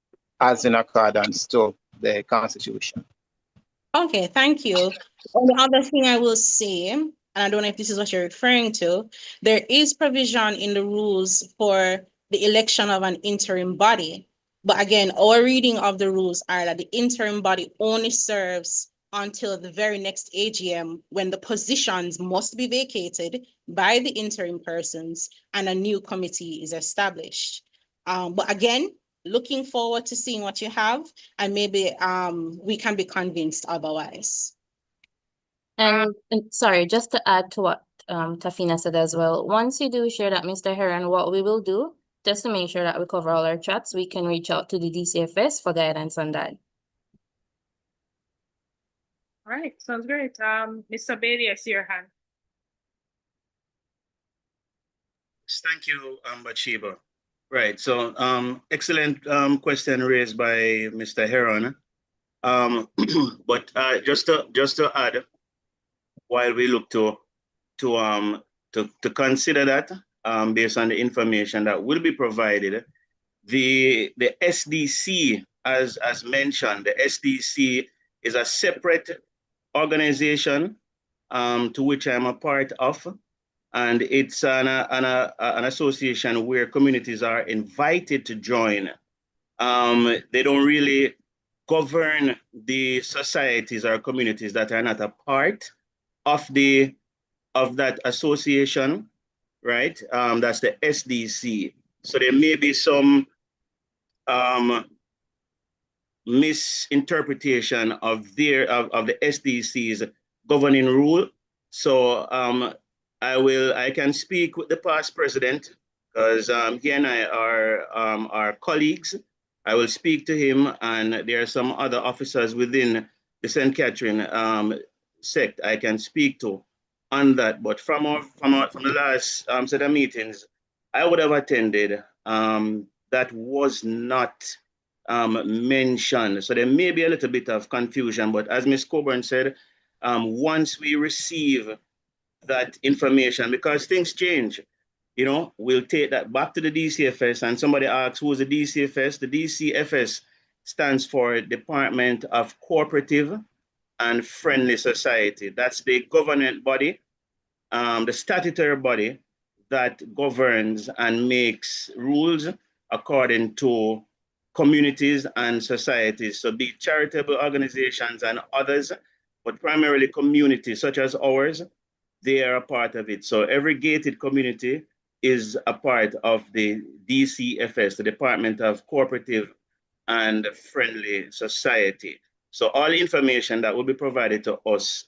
as in accordance to the Constitution. Okay, thank you. And the other thing I will say, and I don't know if this is what you're referring to, there is provision in the rules for the election of an interim body. But again, our reading of the rules are that the interim body only serves until the very next AGM, when the positions must be vacated by the interim persons and a new committee is established. But again, looking forward to seeing what you have, and maybe we can be convinced otherwise. And sorry, just to add to what Tafina said as well, once you do share that, Mr. Heron, what we will do, just to make sure that we cover all our chats, we can reach out to the DCFS for guidance on that. All right, sounds great. Mr. Bailey, I see your hand. Thank you, Bathsheba. Right, so excellent question raised by Mr. Heron. But just to add, while we look to consider that based on the information that will be provided, the SDC, as mentioned, the SDC is a separate organization to which I'm a part of, and it's an association where communities are invited to join. They don't really govern the societies or communities that are not a part of that association, right? That's the SDC. So there may be some misinterpretation of the SDC's governing rule. So I can speak with the past president, because he and I are colleagues. I will speak to him, and there are some other officers within the St. Catherine sect I can speak to. on that. But from the last set of meetings I would have attended, that was not mentioned. So there may be a little bit of confusion. But as Ms. Coburn said, once we receive that information, because things change, you know, we'll take that back to the DCFS. And somebody asks, who's the DCFS? The DCFS stands for Department of Cooperative and Friendly Society. That's the government body, the statutory body that governs and makes rules according to communities and societies. So be charitable organizations and others, but primarily communities such as ours, they are a part of it. So every gated community is a part of the DCFS, the Department of Cooperative and Friendly Society. So all information that will be provided to us,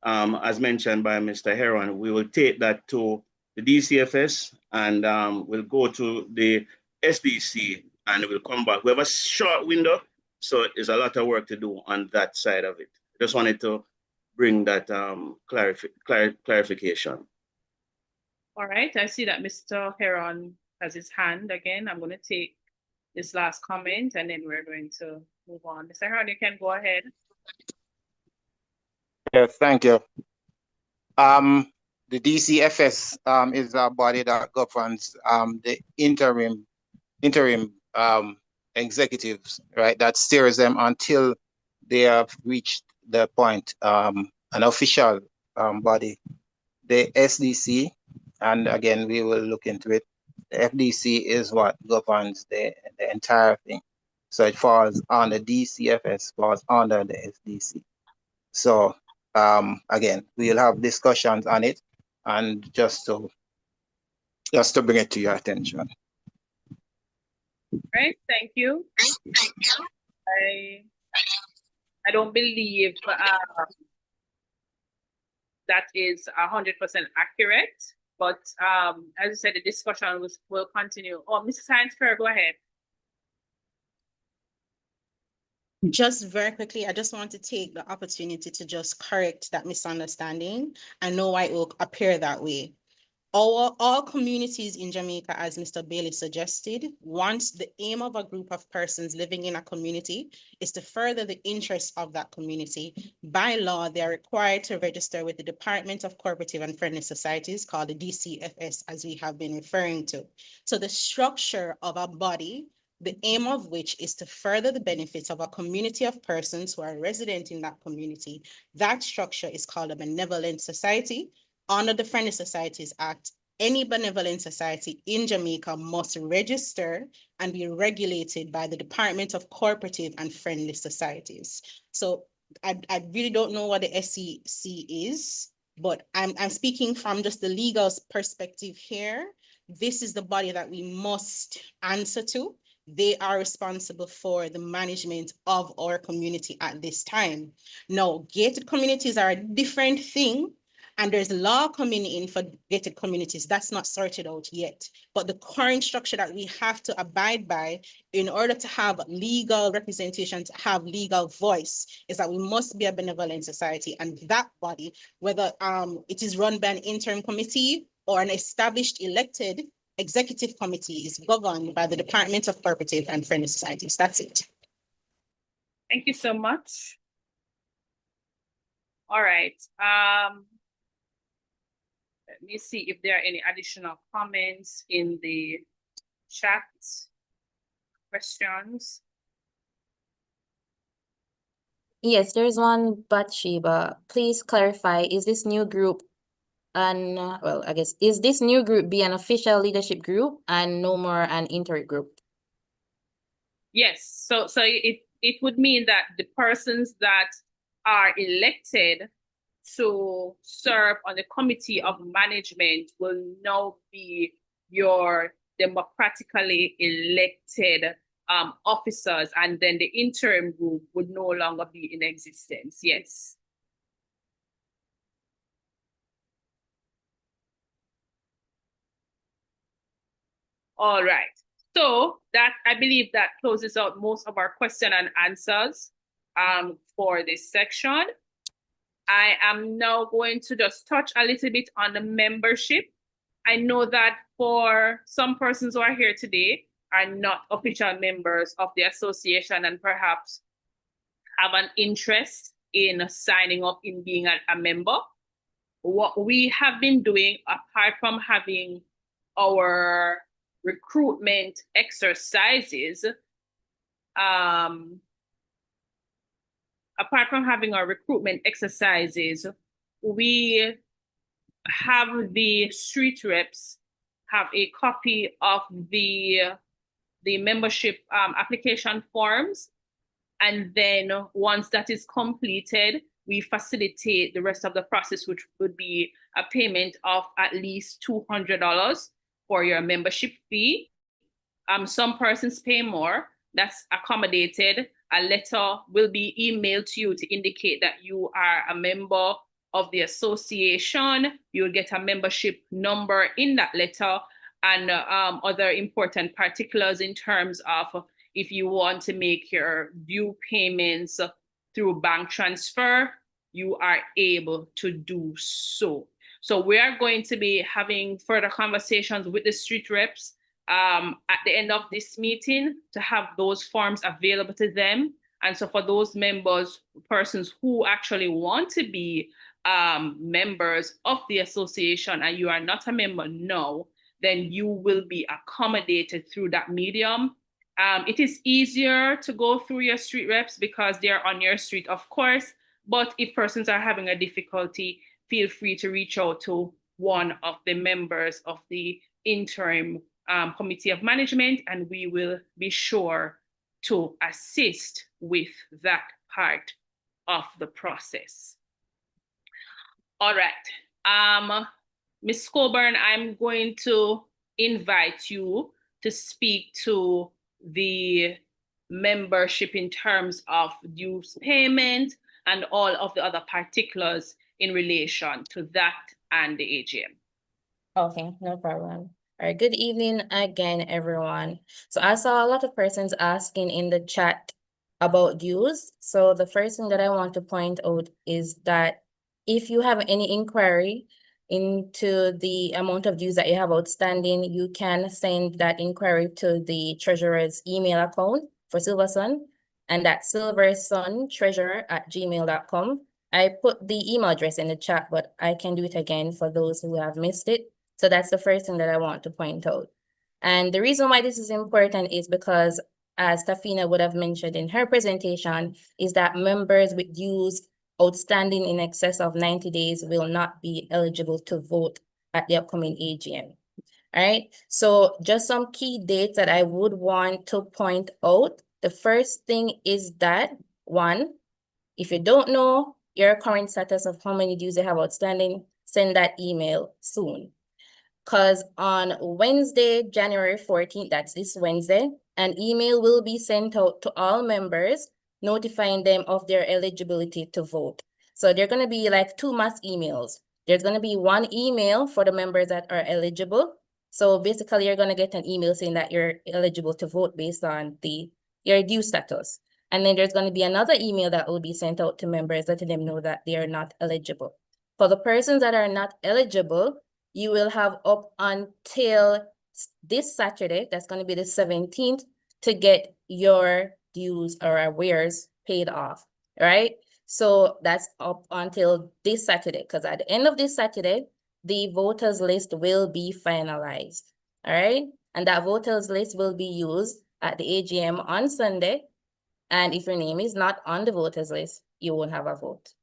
as mentioned by Mr. Heron, we will take that to the DCFS and we'll go to the SDC and we'll come back. We have a short window, so there's a lot of work to do on that side of it. Just wanted to bring that clarification. All right, I see that Mr. Heron has his hand again. I'm going to take this last comment and then we're going to move on. Mr. Heron, you can go ahead. Yes, thank you. The DCFS is a body that governs the interim executives, right? That steers them until they have reached the point, an official body. The SDC, and again, we will look into it. The FDC is what governs the entire thing. So it falls on the DCFS, falls under the SDC. So again, we'll have discussions on it, and just to bring it to your attention. Right, thank you. I don't believe that is 100% accurate, but as I said, the discussion will continue. Oh, Mrs. Heinz-Kerr, go ahead. Just very quickly, I just want to take the opportunity to just correct that misunderstanding. I know why it will appear that way. All communities in Jamaica, as Mr. Bailey suggested, once the aim of a group of persons living in a community is to further the interests of that community. By law, they are required to register with the Department of Cooperative and Friendly Societies, called the DCFS, as we have been referring to. So the structure of a body, the aim of which is to further the benefits of a community of persons who are resident in that community. That structure is called a benevolent society. Under the Friendly Societies Act, any benevolent society in Jamaica must register and be regulated by the Department of Cooperative and Friendly Societies. So I really don't know what the SCC is, but I'm speaking from just the legal perspective here. This is the body that we must answer to. They are responsible for the management of our community at this time. Now, gated communities are a different thing, and there's law coming in for gated communities. That's not sorted out yet. But the current structure that we have to abide by in order to have legal representation, to have legal voice, is that we must be a benevolent society. And that body, whether it is run by an interim committee or an established elected executive committee, is governed by the Department of Cooperative and Friendly Societies. That's it. Thank you so much. All right. Let me see if there are any additional comments in the chat, questions. Yes, there's one, Bathsheba. Please clarify, is this new group well, I guess, is this new group be an official leadership group and no more an interim group? Yes, so it would mean that the persons that are elected to serve on the committee of management will now be your democratically elected officers, and then the interim group would no longer be in existence. Yes. All right. So that, I believe that closes out most of our question and answers for this section. I am now going to just touch a little bit on the membership. I know that for some persons who are here today are not official members of the association and perhaps have an interest in signing up in being a member. What we have been doing, apart from having our recruitment exercises, we have the street reps have a copy of the membership application forms. And then once that is completed, we facilitate the rest of the process, which would be a payment of at least $200 for your membership fee. Some persons pay more. That's accommodated. A letter will be emailed to you to indicate that you are a member of the association. You'll get a membership number in that letter and other important particulars in terms of if you want to make your due payments through bank transfer, you are able to do so. So we are going to be having further conversations with the street reps at the end of this meeting to have those forms available to them. And so for those persons who actually want to be members of the association and you are not a member now, then you will be accommodated through that medium. It is easier to go through your street reps because they're on your street, of course, but if persons are having a difficulty, feel free to reach out to one of the members of the interim committee of management, and we will be sure to assist with that part of the process. All right, Ms. Coburn, I'm going to invite you to speak to the membership in terms of dues payment and all of the other particulars in relation to that and the AGM. Okay, no problem. All right, good evening again, everyone. So I saw a lot of persons asking in the chat about dues. So the first thing that I want to point out is that if you have any inquiry into the amount of dues that you have outstanding, you can send that inquiry to the treasurer's email account for Silversun, and that's silverssuntreasurer@gmail.com. I put the email address in the chat, but I can do it again for those who have missed it. So that's the first thing that I want to point out. And the reason why this is important is because, as Tafina would have mentioned in her presentation, is that members with dues outstanding in excess of 90 days will not be eligible to vote at the upcoming AGM. All right, so just some key dates that I would want to point out. The first thing is that, one, if you don't know your current status of how many dues you have outstanding, send that email soon. Because on Wednesday, January 14th, that's this Wednesday, an email will be sent out to all members notifying them of their eligibility to vote. So they're going to be like two mass emails. There's going to be one email for the members that are eligible. So basically, you're going to get an email saying that you're eligible to vote based on your due status. And then there's going to be another email that will be sent out to members letting them know that they are not eligible. For the persons that are not eligible, you will have up until this Saturday, that's going to be the 17th, to get your dues or arrears paid off, right? So that's up until this Saturday, because at the end of this Saturday, the voters list will be finalized, all right? And that voters list will be used at the AGM on Sunday. And if your name is not on the voters list, you won't have a vote.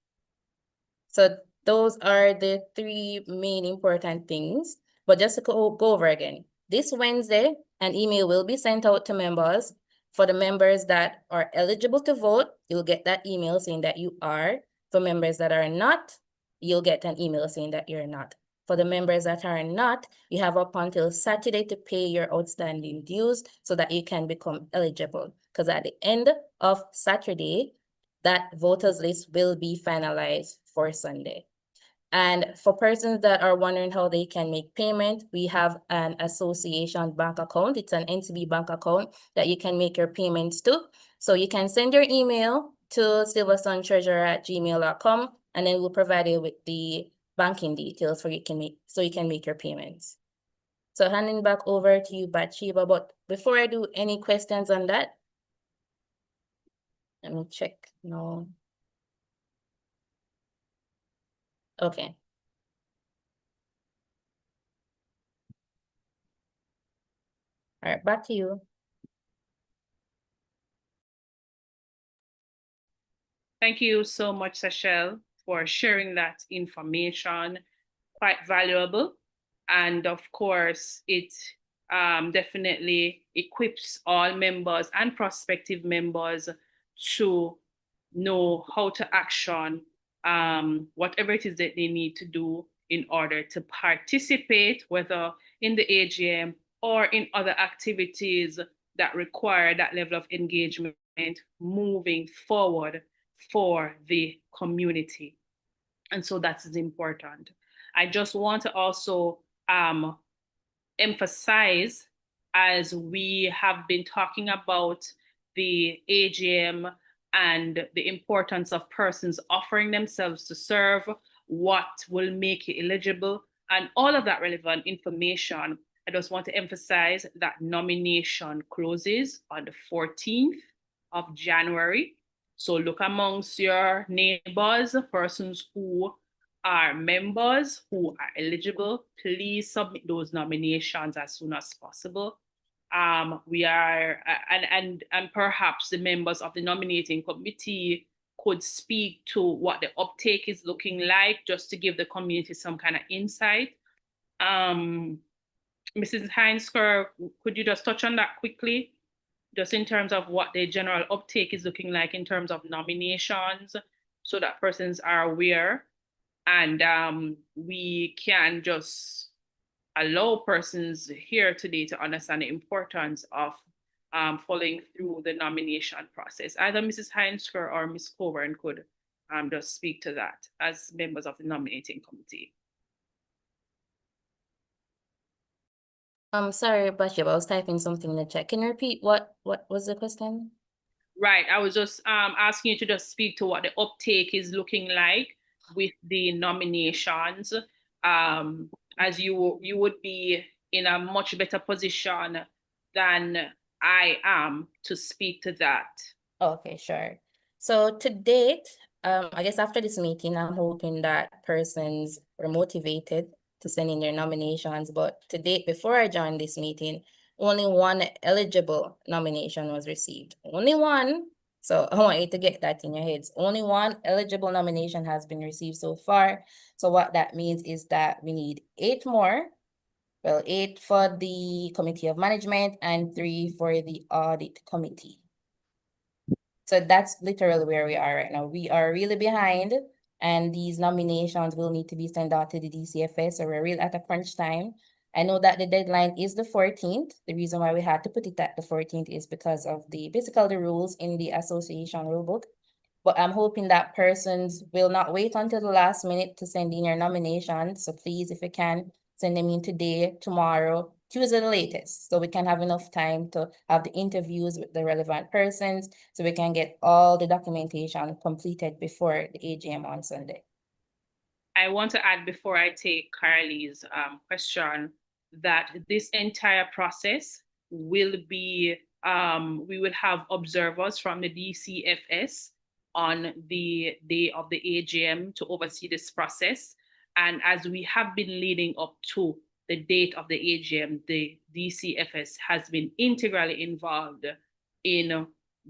So those are the three main important things. But just to go over again, this Wednesday, an email will be sent out to members. For the members that are eligible to vote, you'll get that email saying that you are. For members that are not, you'll get an email saying that you're not. For the members that are not, you have up until Saturday to pay your outstanding dues so that you can become eligible. Because at the end of Saturday, that voters list will be finalized for Sunday. And for persons that are wondering how they can make payment, we have an association bank account. It's an NCB bank account that you can make your payments to. So you can send your email to silversuntreasurer@gmail.com. and then we'll provide you with the banking details for you can make your payments. So handing back over to you, Bathsheba, but before I do, any questions on that? Let me check. No. Okay. All right, back to you. Thank you so much, Sachelle, for sharing that information. Quite valuable. And of course, it definitely equips all members and prospective members to know how to action whatever it is that they need to do in order to participate, whether in the AGM or in other activities that require that level of engagement moving forward for the community. And so that is important. I just want to also emphasize, as we have been talking about the AGM and the importance of persons offering themselves to serve, what will make you eligible, and all of that relevant information, I just want to emphasize that nomination closes on the 14th of January. So look amongst your neighbors, persons who are members who are eligible. Please submit those nominations as soon as possible. We are, and perhaps the members of the nominating committee could speak to what the uptake is looking like, just to give the community some kind of insight. Mrs. Heinsker, could you just touch on that quickly? Just in terms of what the general uptake is looking like in terms of nominations, so that persons are aware, and we can just allow persons here today to understand the importance of following through the nomination process. Either Mrs. Heinsker or Ms. Coburn could just speak to that as members of the nominating committee. Sorry, Bathsheba, I was typing something in the chat. Can you repeat what was the question? Right, I was just asking you to just speak to what the uptake is looking like with the nominations, as you would be in a much better position than I am to speak to that. Okay, sure. So to date, I guess after this meeting, I'm hoping that persons were motivated to send in their nominations. But to date, before I joined this meeting, only one eligible nomination was received. Only one. So I want you to get that in your heads. Only one eligible nomination has been received so far. So what that means is that we need 8 more. Well, 8 for the Committee of Management and 3 for the Audit Committee. So that's literally where we are right now. We are really behind, and these nominations will need to be sent out to the DCFS, so we're really at a crunch time. I know that the deadline is the 14th. The reason why we had to put it at the 14th is because of basically the rules in the association rulebook. But I'm hoping that persons will not wait until the last minute to send in your nominations. So please, if you can, send them in today, tomorrow, Tuesday the latest, so we can have enough time to have the interviews with the relevant persons, so we can get all the documentation completed before the AGM on Sunday. I want to add, before I take Carly's question, that this entire process will be, we will have observers from the DCFS on the day of the AGM to oversee this process. And as we have been leading up to the date of the AGM, the DCFS has been integrally involved in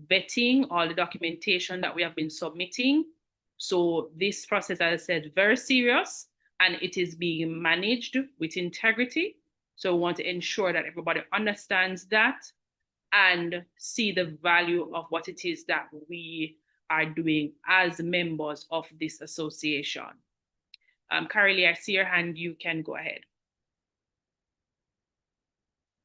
vetting all the documentation that we have been submitting. So this process, as I said, very serious, and it is being managed with integrity. So we want to ensure that everybody understands that and see the value of what it is that we are doing as members of this association. Carolee, I see your hand. You can go ahead.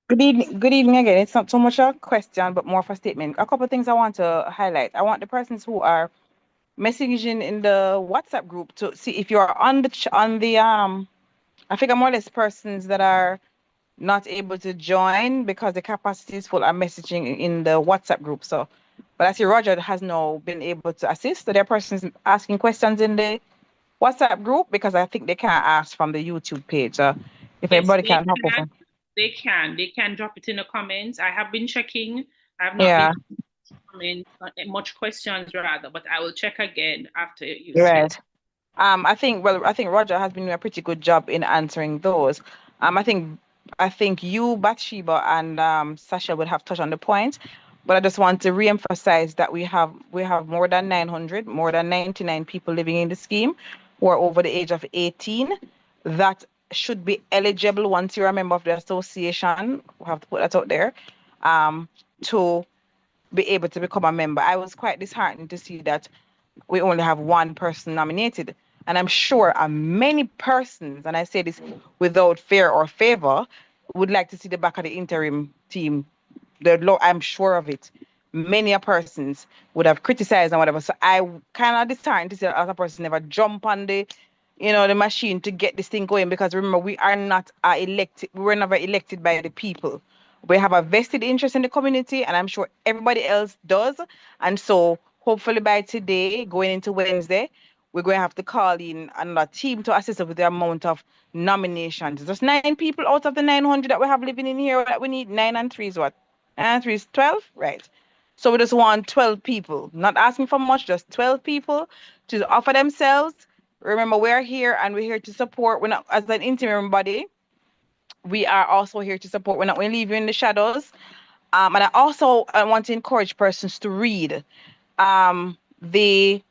Good evening. Good evening again. It's not so much a question, but more of a statement. A couple of things I want to highlight. I want the persons who are messaging in the WhatsApp group to see if you are on the I figure more or less persons that are not able to join because the capacity is full are messaging in the WhatsApp group. So, but I see Roger has now been able to assist. So there are persons asking questions in the WhatsApp group because I think they can't ask from the YouTube page. If Yes, everybody they can hop can. over. They can drop it in the comments. I have been checking. I have not Yeah, been comments, much questions rather, but I will check again after you speak. right. I think Roger has been doing a pretty good job in answering those. I think you, Bathsheba, and Sasha would have touched on the point, but I just want to reemphasize that we have more than 900, more than 99 people living in the scheme who are over the age of 18 that should be eligible once you're a member of the association. We have to put that out there, to be able to become a member. I was quite disheartened to see that we only have one person nominated. And I'm sure many persons, and I say this without fear or favor, would like to see the back of the interim team. I'm sure of it. Many a persons would have criticized and whatever. So I kind of disheartened to see that other person never jump on the machine to get this thing going, because remember, we are not elected. We were never elected by the people. We have a vested interest in the community, and I'm sure everybody else does. And so hopefully by today, going into Wednesday, we're going to have to call in another team to assist us with the amount of nominations. Just 9 people out of the 900 that we have living in here that we need. 9 and 3 is what? 9 and 3 is 12? Right. So we just want 12 people, not asking for much, just 12 people to offer themselves. Remember, we're here and we're here to support. We're not, as an interim body, we are also here to support. We're not going to leave you in the shadows. And I want to encourage persons to read the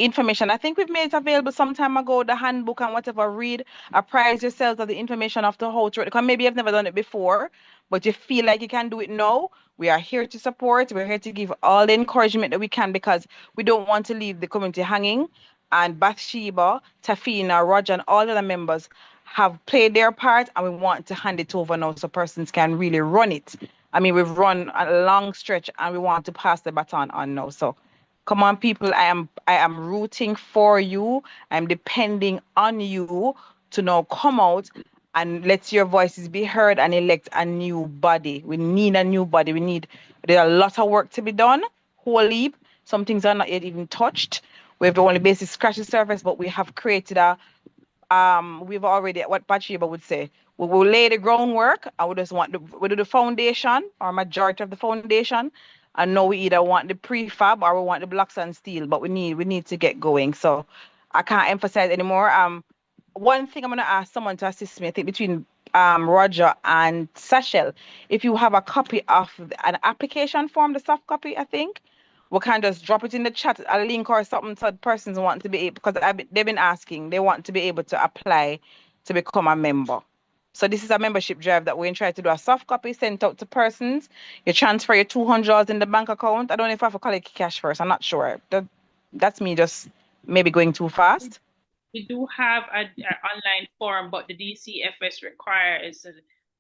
information. I think we've made it available some time ago, the handbook and whatever. Read, apprise yourselves of the information of the whole truth. Because maybe you've never done it before, but you feel like you can do it now. We are here to support. We're here to give all the encouragement that we can, because we don't want to leave the community hanging. And Bathsheba, Tafina, Roger, and all the other members have played their part, and we want to hand it over now so persons can really run it. I mean, we've run a long stretch and we want to pass the baton on now. So come on, people. I am rooting for you. I'm depending on you to now come out and let your voices be heard and elect a new body. We need a new body. There's a lot of work to be done. Whole heap. Some things are not yet even touched. We have to only basically scratch the surface, but we have created we've already, what Bathsheba would say, we will lay the groundwork, and we just want we do the foundation, or majority of the foundation, and now we either want the prefab or we want the blocks and steel, but we need to get going. So I can't emphasize anymore. One thing I'm going to ask someone to assist me, I think between Roger and Sachel, if you have a copy of an application form, the soft copy, I think we can just drop it in the chat, a link or something, so persons want to be able, because they've been asking, they want to be able to apply to become a member. So this is a membership drive that we're going to try to do a soft copy sent out to persons. You transfer your $200 in the bank account. I don't know if I have to collect cash first. I'm not sure. That's me just maybe going too fast. We do have an online form, but the DCFS requires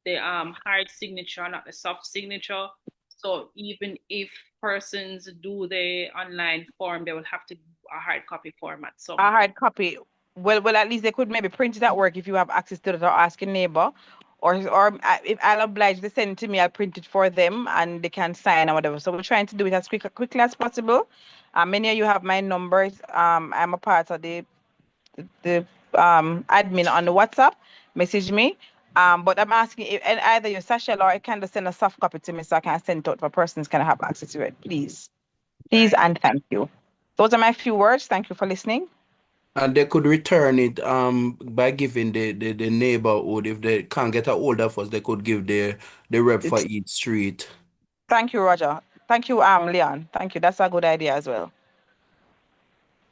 the hard signature, not the soft signature. So even if persons do the online form, they will have to a hard copy format. So A hard copy. Well, at least they could maybe print it at work if you have access to it, or ask a neighbor, or if I'll oblige, they send it to me, I'll print it for them and they can sign or whatever. So we're trying to do it as quickly as possible. Many of you have my numbers. I'm a part of the admin on the WhatsApp. Message me. But I'm asking if, and either you, Sasha, or you can just send a soft copy to me so I can send it out for persons can have access to it. Please. Please Right. and thank you. Those are my few words. Thank you for listening. And they could return it by giving the neighborhood. If they can't get a hold of us, they could give the rep for each street. Thank you, Roger. Thank you, Leon. Thank you. That's a good idea as well.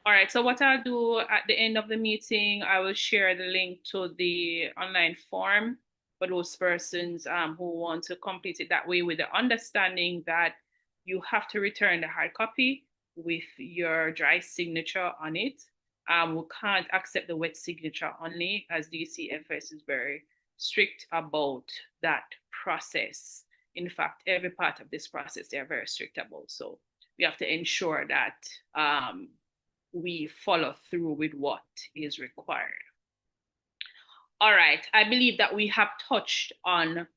All right, so what I'll do at the end of the meeting, I will share the link to the online form for those persons who want to complete it that way, with the understanding that you have to return the hard copy with your dry signature on it. We can't accept the wet signature only, as DCFS is very strict about that process. In fact, every part of this process, they're very strict about. So we have to ensure that we follow through with what is required. All right, I believe that we have touched on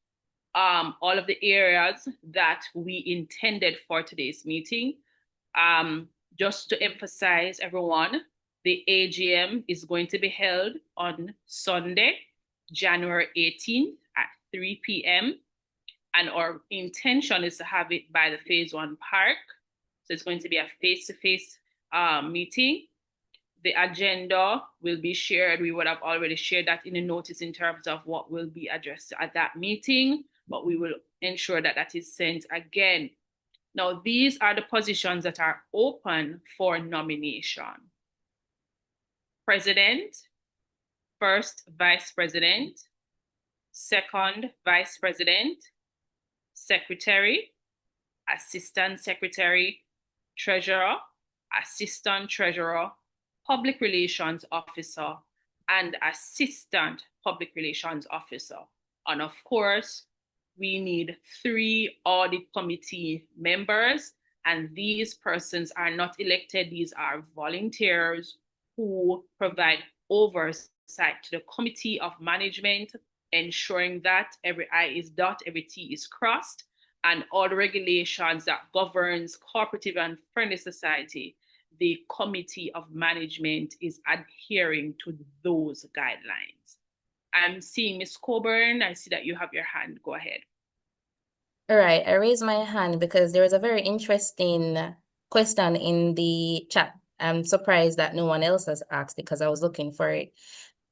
all of the areas that we intended for today's meeting. Just to emphasize, everyone, The AGM is going to be held on Sunday, January 18th at 3 p.m. And our intention is to have it by the Phase 1 Park. So it's going to be a face-to-face meeting. The agenda will be shared. We would have already shared that in the notice in terms of what will be addressed at that meeting, but we will ensure that that is sent again. Now, these are the positions that are open for nomination. President, first vice president, second vice president, secretary, assistant secretary, treasurer, assistant treasurer, public relations officer, and assistant public relations officer. And of course, we need 3 audit committee members, and these persons are not elected. These are volunteers who provide oversight to the committee of management, ensuring that every I is dotted, every T is crossed, and all the regulations that governs cooperative and friendly society, the committee of management is adhering to those guidelines. I'm seeing Ms. Coburn. I see that you have your hand. Go ahead. All right, I raised my hand because there was a very interesting question in the chat. I'm surprised that no one else has asked because I was looking for it.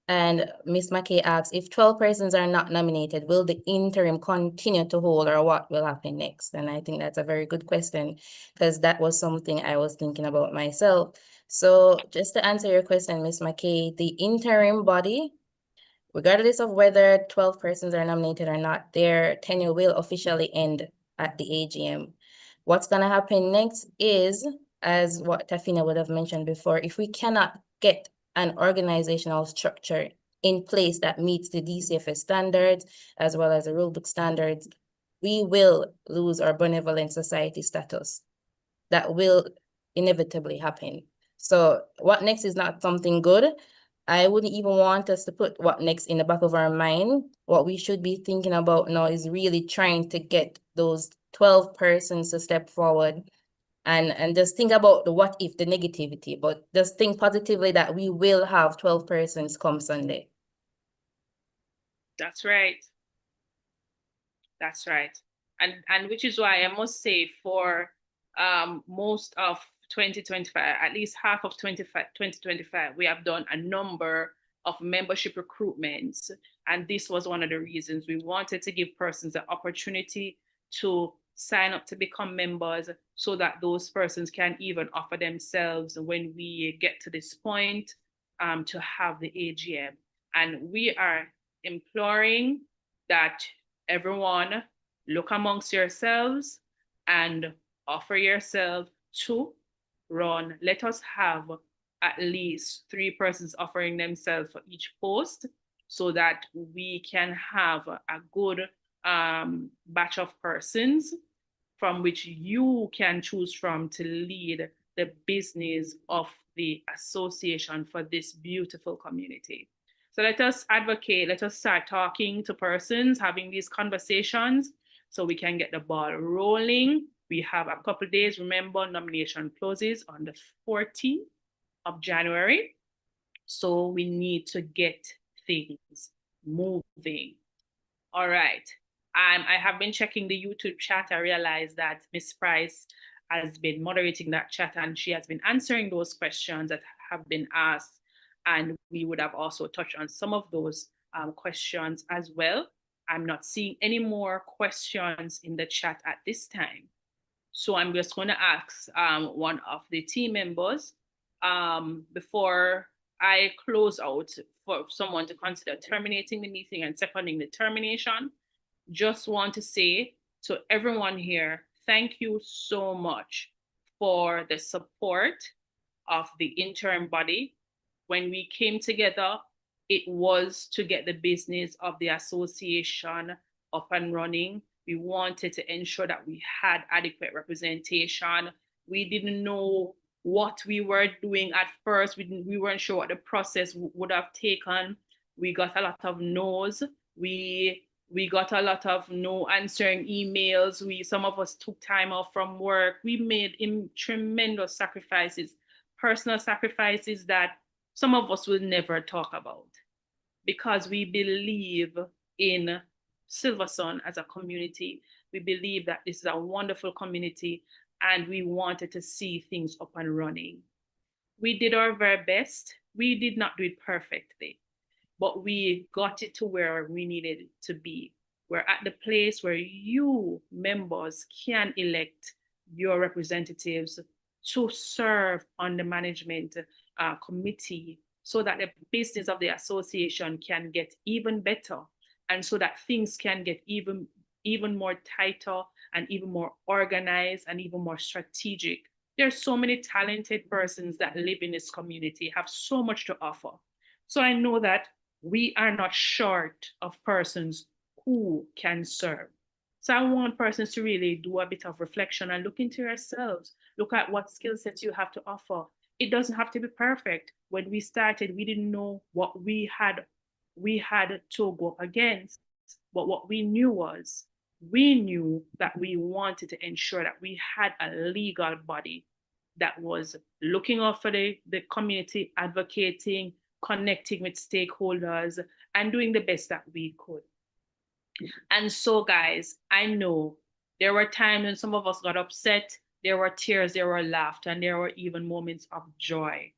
And Ms. McKay asks, if 12 persons are not nominated, will the interim continue to hold, or what will happen next? And I think that's a very good question because that was something I was thinking about myself. So just to answer your question, Ms. McKay, the interim body, regardless of whether 12 persons are nominated or not, their tenure will officially end at the AGM. What's going to happen next is, as what Tafina would have mentioned before, if we cannot get an organizational structure in place that meets the DCFS standards, as well as the rulebook standards, we will lose our benevolent society status. That will inevitably happen. So what next is not something good. I wouldn't even want us to put what next in the back of our mind. What we should be thinking about now is really trying to get those 12 persons to step forward and just think about the what if, the negativity, but just think positively that we will have 12 persons come Sunday. That's right. That's right. And which is why I must say for most of 2025, at least half of 2025, we have done a number of membership recruitments. And this was one of the reasons we wanted to give persons the opportunity to sign up to become members so that those persons can even offer themselves when we get to this point to have the AGM. And we are imploring that everyone look amongst yourselves and offer yourself to run. Let us have at least 3 persons offering themselves for each post so that we can have a good batch of persons from which you can choose from to lead the business of the association for this beautiful community. So let us advocate, let us start talking to persons, having these conversations so we can get the ball rolling. We have a couple of days. Remember, nomination closes on the 14th of January. So we need to get things moving. All right. I have been checking the YouTube chat. I realized that Ms. Price has been moderating that chat and she has been answering those questions that have been asked. And we would have also touched on some of those questions as well. I'm not seeing any more questions in the chat at this time. So I'm just going to ask one of the team members before I close out for someone to consider terminating the meeting and seconding the termination. Just want to say to everyone here, thank you so much for the support of the interim body. When we came together, it was to get the business of the association up and running. We wanted to ensure that we had adequate representation. We didn't know what we were doing at first. We weren't sure what the process would have taken. We got a lot of no's. We got a lot of no answering emails. Some of us took time off from work. We made tremendous sacrifices. personal sacrifices that some of us will never talk about, because we believe in Silversun as a community. We believe that this is a wonderful community and we wanted to see things up and running. We did our very best. We did not do it perfectly, but we got it to where we needed it to be. We're at the place where you members can elect your representatives to serve on the management committee, so that the business of the association can get even better, and so that things can get even more tighter and even more organized and even more strategic. There's so many talented persons that live in this community, have so much to offer. So I know that we are not short of persons who can serve. So I want persons to really do a bit of reflection and look into yourselves. Look at what skill sets you have to offer. It doesn't have to be perfect. When we started, we didn't know what we had to go against. But what we knew was, we knew that we wanted to ensure that we had a legal body that was looking out for the community, advocating, connecting with stakeholders, and doing the best that we could. And so, guys, I know there were times when some of us got upset, there were tears, there were laughter, and there were even moments of joy.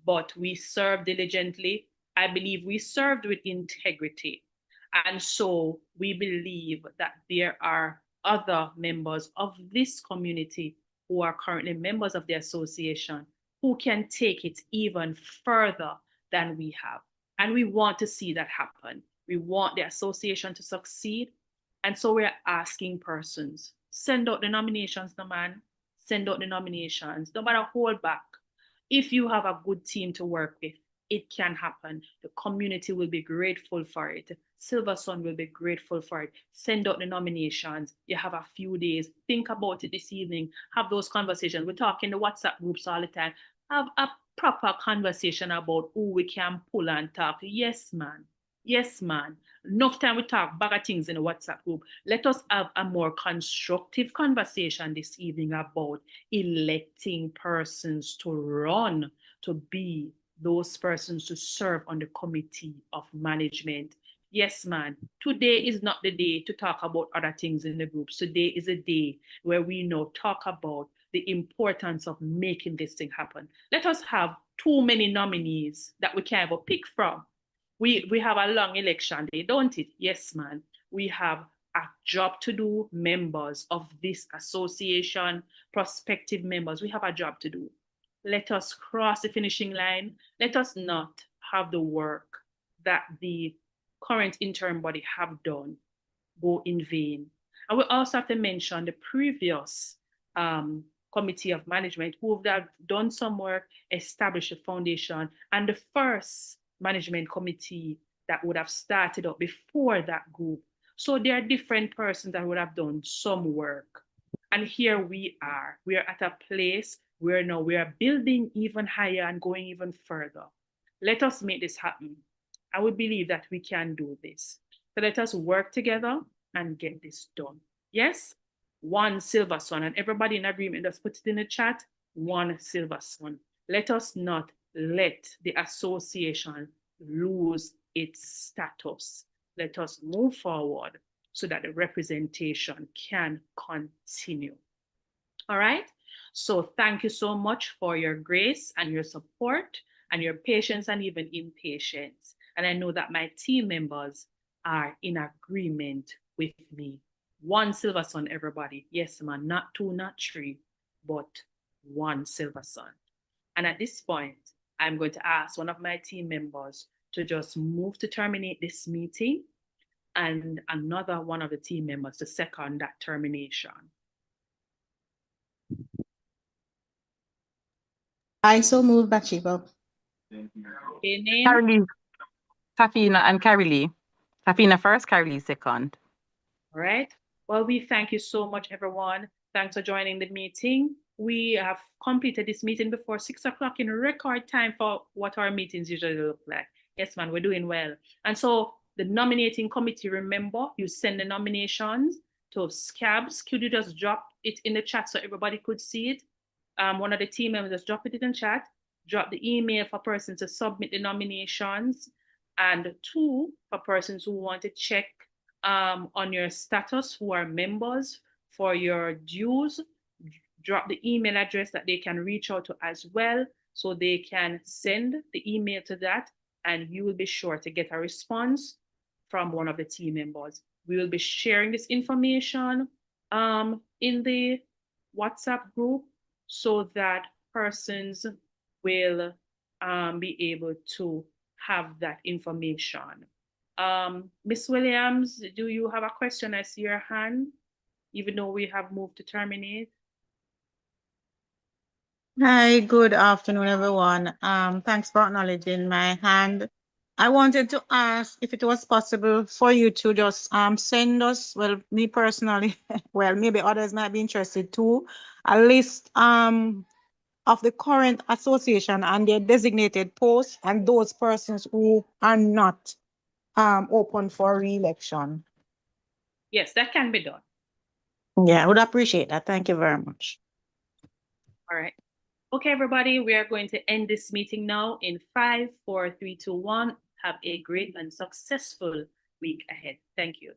But we served diligently. I believe we served with integrity. And so we believe that there are other members of this community who are currently members of the association who can take it even further than we have. And we want to see that happen. We want the association to succeed. And so we're asking persons, send out the nominations, no man. Send out the nominations. Don't matter, hold back. If you have a good team to work with, it can happen. The community will be grateful for it. Silversun will be grateful for it. Send out the nominations. You have a few days. Think about it this evening. Have those conversations. We talk in the WhatsApp groups all the time. Have a proper conversation about who we can pull and talk. Yes, man. Yes, man. Enough time we talk bag of things in the WhatsApp group. Let us have a more constructive conversation this evening about electing persons to run, to be those persons to serve on the committee of management. Yes, man. Today is not the day to talk about other things in the groups. Today is a day where we now talk about the importance of making this thing happen. Let us have too many nominees that we can't even pick from. We have a long election day, don't it? Yes, man. We have a job to do, members of this association, prospective members. We have a job to do. Let us cross the finishing line. Let us not have the work that the current interim body have done go in vain. And we also have to mention the previous committee of management who have done some work, established a foundation, and the first management committee that would have started up before that group. So there are different persons that would have done some work. And here we are at a place where now we are building even higher and going even further. Let us make this happen. I would believe that we can do this. So let us work together and get this done. Yes, one Silversun, and everybody in agreement, just put it in the chat, one Silversun. Let us not let the association lose its status. Let us move forward so that the representation can continue. All right. So thank you so much for your grace and your support and your patience and even impatience. And I know that my team members are in agreement with me. One Silversun, everybody. Yes, man, not two, not three, but one Silversun. And at this point, I'm going to ask one of my team members to just move to terminate this meeting, and another one of the team members to second that termination. I so move, Bathsheba. Carly, Tafina and Carrie Lee. Tafina first, Carrie Lee second. All right. Well, we thank you so much, everyone. Thanks for joining the meeting. We have completed this meeting before 6 o'clock in record time for what our meetings usually look like. Yes, man, we're doing well. And so the nominating committee, remember, you send the nominations to SCABS. Could you just drop it in the chat so everybody could see it? One of the team members just drop it in the chat. drop the email for persons to submit the nominations, and 2, for persons who want to check on your status, who are members, for your dues, drop the email address that they can reach out to as well, so they can send the email to that, and you will be sure to get a response from one of the team members. We will be sharing this information in the WhatsApp group so that persons will be able to have that information. Ms. Williams, do you have a question? I see your hand, even though we have moved to terminate. Hi, good afternoon, everyone. Thanks for acknowledging my hand. I wanted to ask if it was possible for you to just send us, well, me personally, well, maybe others might be interested too, a list of the current association and their designated posts and those persons who are not open for re-election. Yes, that can be done. Yeah, I would appreciate that. Thank you very much. All right. Okay, everybody, we are going to end this meeting now in 5, 4, 3, 2, 1. Have a great and successful week ahead. Thank you.